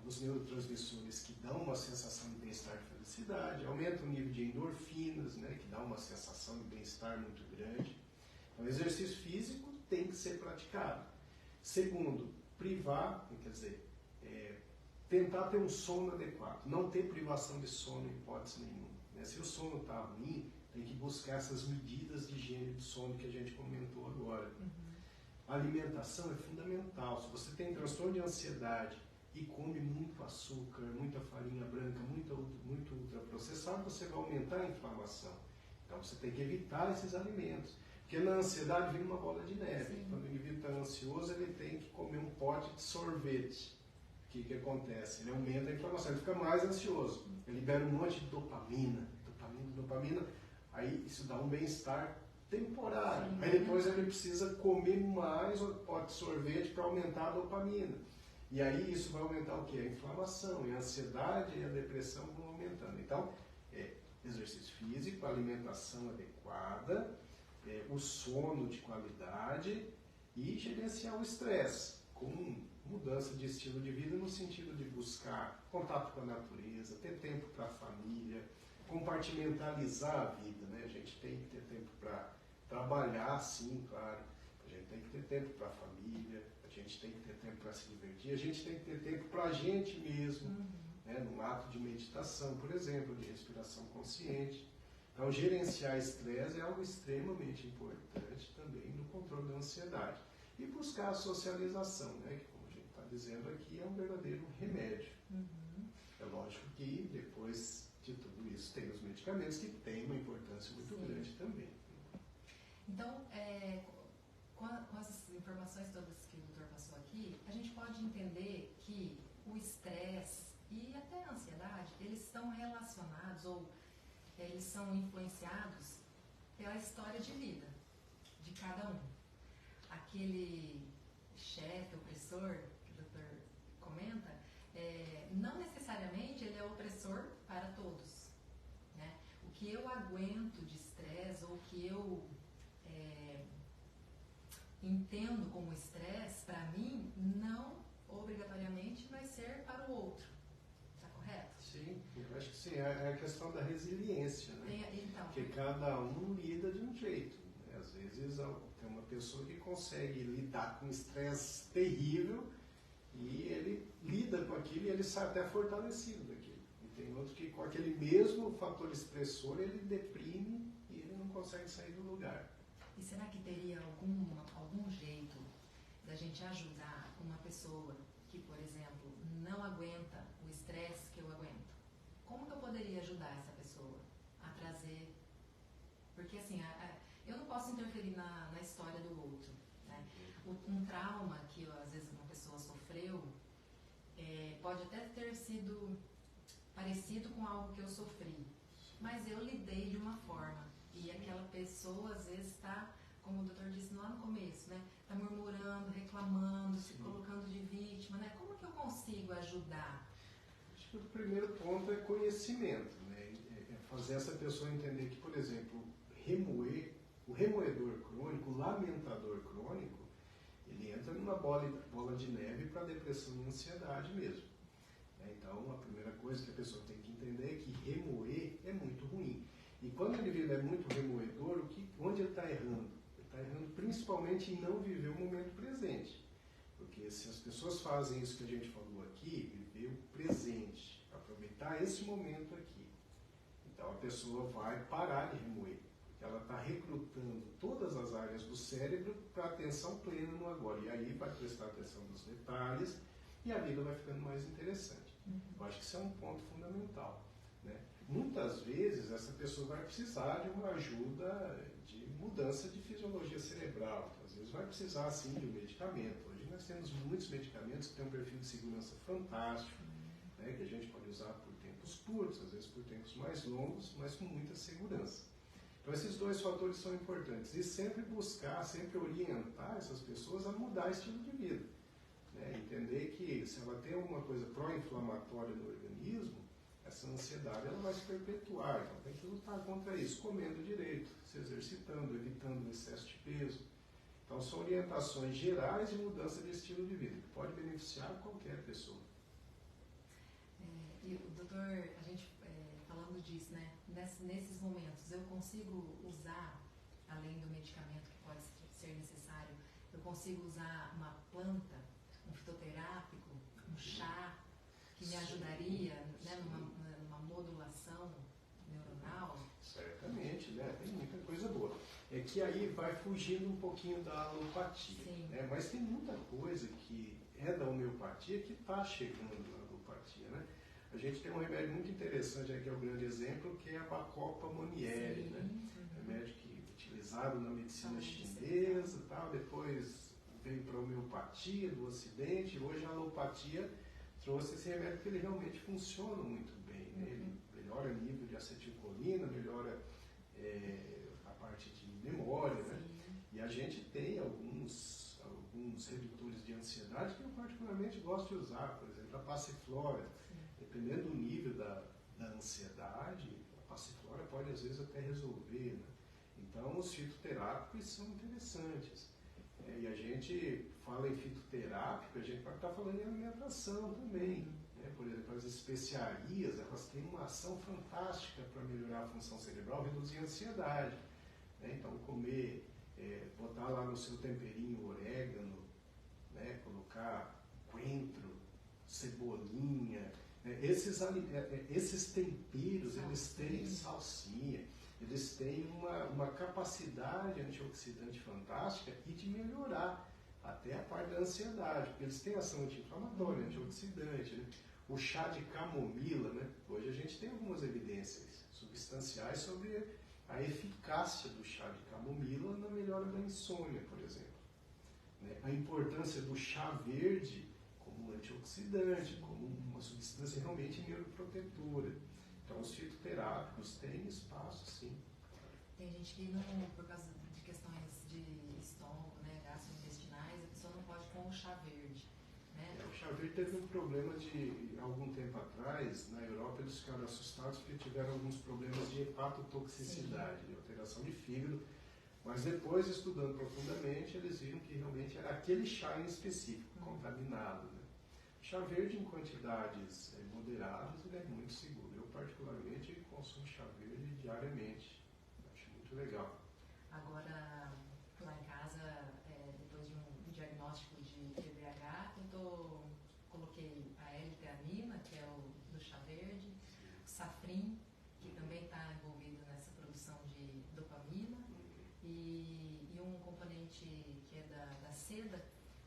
os neurotransmissores que dão uma sensação de bem-estar e felicidade, aumenta o nível de endorfinas, né, que dá uma sensação de bem-estar muito grande. Então, o exercício físico tem que ser praticado. Segundo, privar, quer dizer, tentar ter um sono adequado, não ter privação de sono em hipótese nenhuma. Né? Se o sono está ruim, tem que buscar essas medidas de higiene do sono que a gente comentou agora. Uhum. A alimentação é fundamental. Se você tem transtorno de ansiedade e come muito açúcar, muita farinha branca, muito ultraprocessado, você vai aumentar a inflamação. Então você tem que evitar esses alimentos. Porque na ansiedade vem uma bola de neve. Sim. Quando o indivíduo está ansioso, ele tem que comer um pote de sorvete. O que acontece? Ele aumenta a inflamação, ele fica mais ansioso. Ele libera um monte de dopamina. Aí isso dá um bem-estar temporário. Sim. Aí depois ele precisa comer mais o pote de sorvete para aumentar a dopamina. E aí isso vai aumentar o quê? A inflamação, e a ansiedade e a depressão vão aumentando. Então, exercício físico, alimentação adequada, o sono de qualidade e gerenciar o estresse com mudança de estilo de vida no sentido de buscar contato com a natureza, ter tempo para a família, compartimentalizar a vida, né? A gente tem que ter tempo para trabalhar, sim, claro. A gente tem que ter tempo para a família, a gente tem que ter tempo para se divertir, a gente tem que ter tempo para a gente mesmo, né? Num ato de meditação, por exemplo, de respiração consciente. Então, gerenciar estresse é algo extremamente importante também no controle da ansiedade. E buscar a socialização, né? Que, como a gente está dizendo aqui, é um verdadeiro remédio. Uhum. É lógico que depois de tudo isso tem os medicamentos que têm uma importância muito Sim. grande também. Então, com as informações todas que o doutor passou aqui, a gente pode entender que o estresse e até a ansiedade, eles estão relacionados ou eles são influenciados pela história de vida de cada um. Aquele chefe, opressor, que o doutor comenta, não necessariamente ele é opressor que eu aguento de estresse ou que eu entendo como estresse, para mim, não obrigatoriamente vai ser para o outro. Está correto? Sim, eu acho que sim. É a questão da resiliência, né? Então, porque cada um lida de um jeito. Né? Às vezes tem uma pessoa que consegue lidar com estresse terrível e ele lida com aquilo e ele sai até fortalecido daquilo. E tem outro que com aquele mesmo fator estressor ele deprime e ele não consegue sair do lugar. e será que teria algum jeito da gente ajudar uma pessoa que, por exemplo, não aguenta o estresse que eu aguento? Como que eu poderia ajudar essa pessoa a trazer... Porque, assim, eu não posso interferir na história do outro, né? Um trauma que, às vezes, uma pessoa sofreu pode até ter sido parecido com algo que eu sofri, mas eu lidei de uma forma. E aquela pessoa, às vezes, está, como o doutor disse lá no começo, né? Está murmurando, reclamando, se colocando de vítima, né? Como que eu consigo ajudar? Acho que o primeiro ponto é conhecimento, né? É fazer essa pessoa entender que, por exemplo, o remoedor crônico, o lamentador crônico, ele entra numa bola de neve para depressão e ansiedade mesmo. Então, a primeira coisa que a pessoa tem que entender é que remoer é muito ruim. E quando o indivíduo é muito remoedor, onde ele está errando? Ele está errando principalmente em não viver o momento presente. Porque se as pessoas fazem isso que a gente falou aqui, viver o presente, aproveitar esse momento aqui, então a pessoa vai parar de remoer. Porque ela está recrutando todas as áreas do cérebro para atenção plena no agora. E aí vai prestar atenção nos detalhes e a vida vai ficando mais interessante. Eu acho que isso é um ponto fundamental, né? Muitas vezes essa pessoa vai precisar de uma ajuda de mudança de fisiologia cerebral. Às vezes vai precisar, sim, de um medicamento. Hoje nós temos muitos medicamentos que têm um perfil de segurança fantástico, né, que a gente pode usar por tempos curtos, às vezes por tempos mais longos, mas com muita segurança. Então esses dois fatores são importantes. E sempre buscar, sempre orientar essas pessoas a mudar estilo de vida. Entender que se ela tem alguma coisa pró-inflamatória no organismo, essa ansiedade ela vai se perpetuar. Então tem que lutar contra isso, comendo direito, se exercitando, evitando o excesso de peso. Então são orientações gerais de mudança de estilo de vida, que pode beneficiar qualquer pessoa. E o doutor, a gente falando disso, né? Nesses momentos eu consigo usar, além do medicamento que pode ser necessário, eu consigo usar uma planta, um fitoterápico, um chá, que me ajudaria, né, numa modulação neuronal? Certamente, né? Tem muita coisa boa. É que aí vai fugindo um pouquinho da alopatia, né? Mas tem muita coisa que é da homeopatia que está chegando na alopatia, né? A gente tem um remédio muito interessante, aqui é o grande exemplo, que é a Bacopa Monnieri, né? Remédio que é utilizado na medicina chinesa e tal, depois veio para a homeopatia do Ocidente, e hoje a alopatia trouxe esse remédio que ele realmente funciona muito bem, né? Ele melhora o nível de acetilcolina, melhora a parte de memória, né? E a gente tem alguns redutores de ansiedade que eu particularmente gosto de usar, por exemplo, a passiflora. Dependendo do nível da ansiedade, a passiflora pode às vezes até resolver, né? Então os fitoterápicos são interessantes. E a gente fala em fitoterápico, a gente pode estar falando em alimentação também. Né? Por exemplo, as especiarias, elas têm uma ação fantástica para melhorar a função cerebral, reduzir a ansiedade. Né? Então, comer, botar lá no seu temperinho orégano, né? Colocar coentro, cebolinha. Esses temperos, eles têm salsinha. Eles têm uma capacidade antioxidante fantástica e de melhorar até a parte da ansiedade, porque eles têm ação anti-inflamatória, antioxidante, né? O chá de camomila, né? Hoje a gente tem algumas evidências substanciais sobre a eficácia do chá de camomila na melhora da insônia, por exemplo. Né? A importância do chá verde como antioxidante, como uma substância realmente neuroprotetora. Então, os fitoterápicos têm espaço, sim. Tem gente que, não, por causa de questões de estômago, né, gastrointestinais, a pessoa não pode com o chá verde. Né? O chá verde teve um problema de, algum tempo atrás, na Europa eles ficaram assustados porque tiveram alguns problemas de hepatotoxicidade, de alteração de fígado, mas depois, estudando profundamente, eles viram que realmente era aquele chá em específico, contaminado. Né? Chá verde em quantidades moderadas, ele é muito seguro. Eu, particularmente, consumo chá verde diariamente. Acho muito legal. Agora, lá em casa, depois de um diagnóstico de TDAH, coloquei a L-teanina, que é o do chá verde, o safrim, que também está envolvido nessa produção de dopamina, e um componente que é da seda,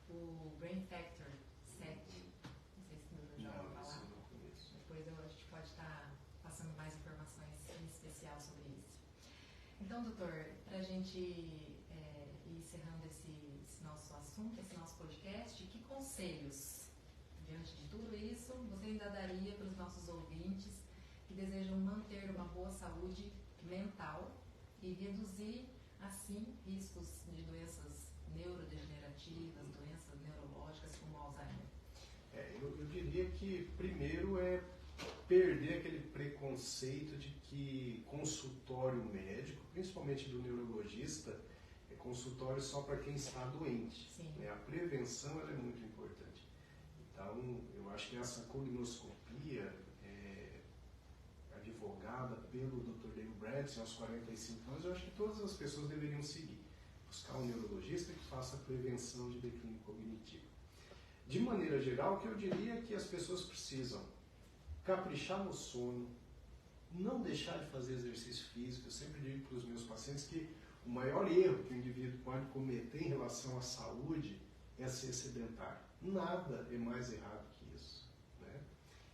o Brain Factor 7. Não sei se o doutor já ouviu falar. Depois a gente pode estar passando mais informações em especial sobre isso. Então, doutor, para a gente ir encerrando esse nosso assunto, esse nosso podcast, que conselhos, diante de tudo isso, você ainda daria para os nossos ouvintes que desejam manter uma boa saúde mental e reduzir, assim, riscos de doenças neurodegenerativas, doenças neurológicas como Alzheimer? Eu diria que primeiro é perder aquele preconceito de que consultório médico, principalmente do neurologista, é consultório só para quem está doente. Né? A prevenção ela é muito importante. Então, eu acho que essa cognoscopia advogada pelo Dr. Dale Bredesen aos 45 anos, eu acho que todas as pessoas deveriam seguir. Buscar um neurologista que faça prevenção de declínio cognitivo. De maneira geral, o que eu diria é que as pessoas precisam caprichar no sono, não deixar de fazer exercício físico. Eu sempre digo para os meus pacientes que o maior erro que o indivíduo pode cometer em relação à saúde é ser sedentário. Nada é mais errado que isso. Né?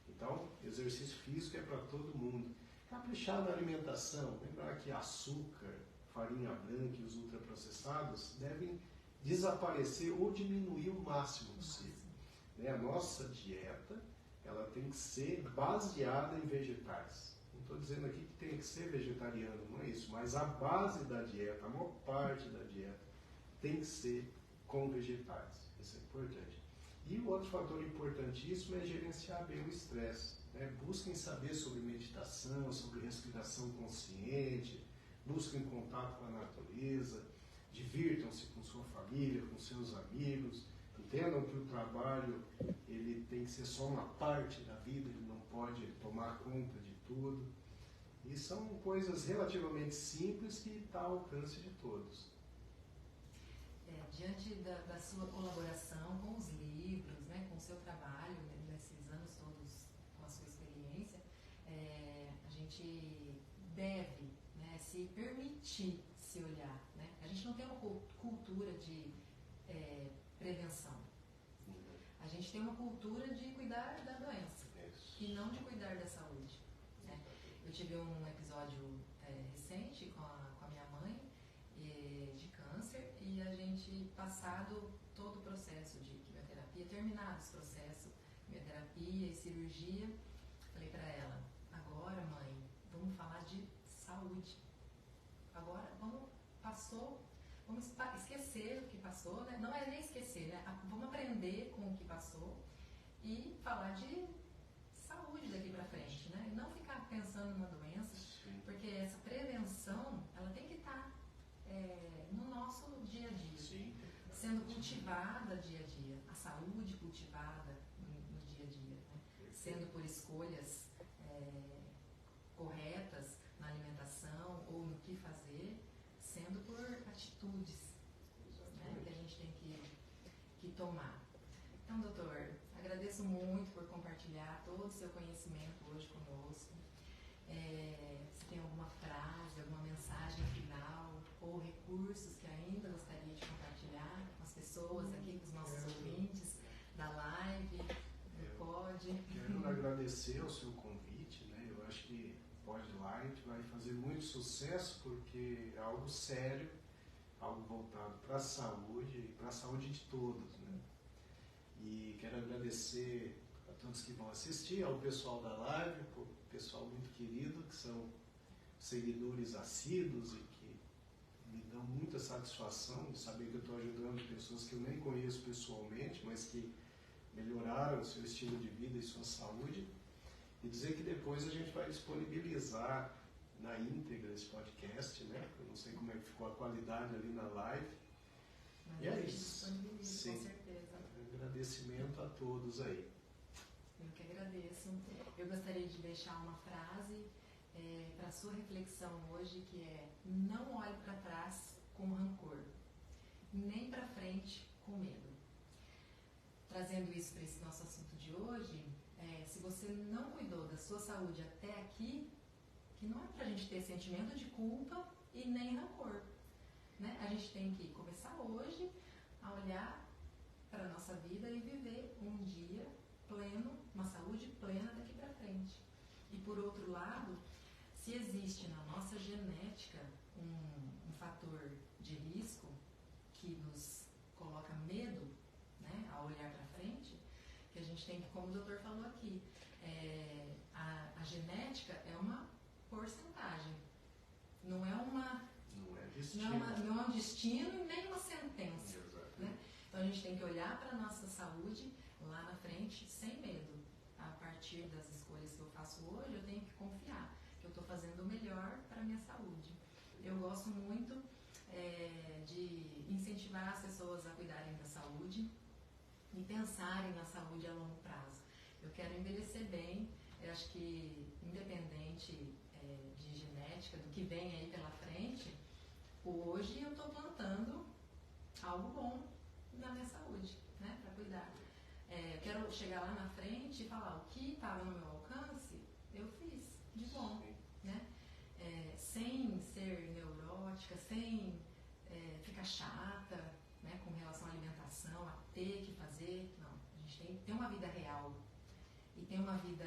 Então, exercício físico é para todo mundo. Caprichar na alimentação, lembrar que açúcar, farinha branca e os ultraprocessados devem desaparecer ou diminuir o máximo possível. Né? A nossa dieta ela tem que ser baseada em vegetais. Não estou dizendo aqui que tem que ser vegetariano, não é isso, mas a base da dieta, a maior parte da dieta, tem que ser com vegetais. Isso é importante. E o outro fator importantíssimo é gerenciar bem o estresse. Né? Busquem saber sobre meditação, sobre respiração consciente, busquem contato com a natureza, divirtam-se com sua família, com seus amigos, entendam que o trabalho ele tem que ser só uma parte da vida, ele não pode tomar conta de tudo. E são coisas relativamente simples que está ao alcance de todos. Diante da sua colaboração com os livros, né, com o seu trabalho, né, nesses anos todos com a sua experiência, a gente deve, né, se permitir se olhar. Né? A gente não tem uma cultura de prevenção. A gente tem uma cultura de cuidar da doença e não de cuidar da saúde. Né? Eu tive um episódio recente com a minha mãe de câncer e a gente, passado todo o processo de quimioterapia, terminado esse processo, quimioterapia e cirurgia, falei para ela, agora mãe, vamos falar de saúde. Agora vamos esquecer o que passou, né? Não é nem esquecer, né? Vamos aprender com o que passou e falar de saúde daqui para frente, né? E não ficar pensando na doença, porque essa prevenção, ela tem que estar no nosso dia a dia, sendo cultivada dia a dia, a saúde cultivada no dia a dia, né? Sendo por escolhas corretas na alimentação ou no que fazer, sendo por atitudes, né, que a gente tem que tomar. Então, doutor, agradeço muito por compartilhar todo o seu conhecimento hoje conosco. Se tem alguma frase, alguma mensagem final ou recursos que ainda gostaria de compartilhar com as pessoas aqui, com os nossos ouvintes da live, do Pod. Quero agradecer o seu convite, né? Eu acho que Podlight vai fazer muito sucesso porque é algo sério, algo voltado para a saúde e para a saúde de todos, né? E quero agradecer a todos que vão assistir, ao pessoal da live, o pessoal muito querido, que são seguidores assíduos e que me dão muita satisfação de saber que eu estou ajudando pessoas que eu nem conheço pessoalmente, mas que melhoraram o seu estilo de vida e sua saúde. E dizer que depois a gente vai disponibilizar na íntegra esse podcast, né? Eu não sei como é que ficou a qualidade ali na live. Mas E é a gente isso. disponibiliza, Sim. com certeza. Agradecimento a todos aí. Eu que agradeço. Eu gostaria de deixar uma frase para a sua reflexão hoje, que é: não olhe para trás com rancor, nem para frente com medo. Trazendo isso para esse nosso assunto de hoje, se você não cuidou da sua saúde até aqui, que não é para a gente ter sentimento de culpa e nem rancor, né? A gente tem que começar hoje a olhar para a nossa vida e viver um dia pleno, uma saúde plena daqui para frente. E por outro lado, se existe na nossa genética um fator de risco que nos coloca medo, né, a olhar para frente, que a gente tem que, como o doutor falou aqui, a genética é uma porcentagem, não é Destino. não é um destino e nem uma sentença. Exatamente. Né? Então a gente tem que olhar para a nossa saúde lá na frente sem medo. A partir das escolhas que eu faço hoje, eu tenho que confiar que eu estou fazendo o melhor para a minha saúde. Eu gosto muito de incentivar as pessoas a cuidarem da saúde e pensarem na saúde a longo prazo. Eu quero envelhecer bem, eu acho que independente de genética, do que vem aí pela frente, hoje eu estou plantando algo bom na minha saúde, né, para cuidar. Eu quero chegar lá na frente e falar o que estava no meu alcance, eu fiz de bom, né? Sem ser neurótica, sem ficar chata, né, com relação à alimentação, a ter que fazer. Não, a gente tem que ter uma vida real e tem uma vida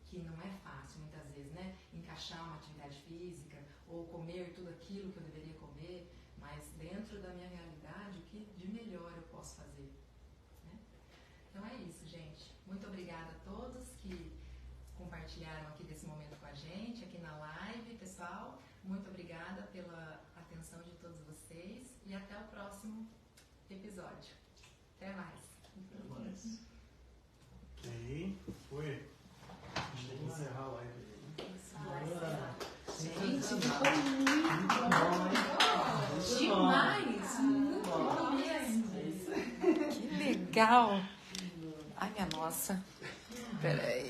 que não é fácil muitas vezes, né? Encaixar uma atividade física ou comer tudo aquilo que eu deveria comer, mas dentro da minha realidade, o que de melhor eu posso fazer, né? Então é isso, gente. Muito obrigada a todos que compartilharam aqui desse momento com a gente, aqui na live, pessoal. Muito obrigada pela atenção de todos vocês e até o próximo episódio. Até mais. Até mais. Ok, foi. A gente tem que encerrar a live aí. Gente, ficou muito bom. Demais. Muito bom mesmo. Que legal! Ai, minha nossa. Peraí.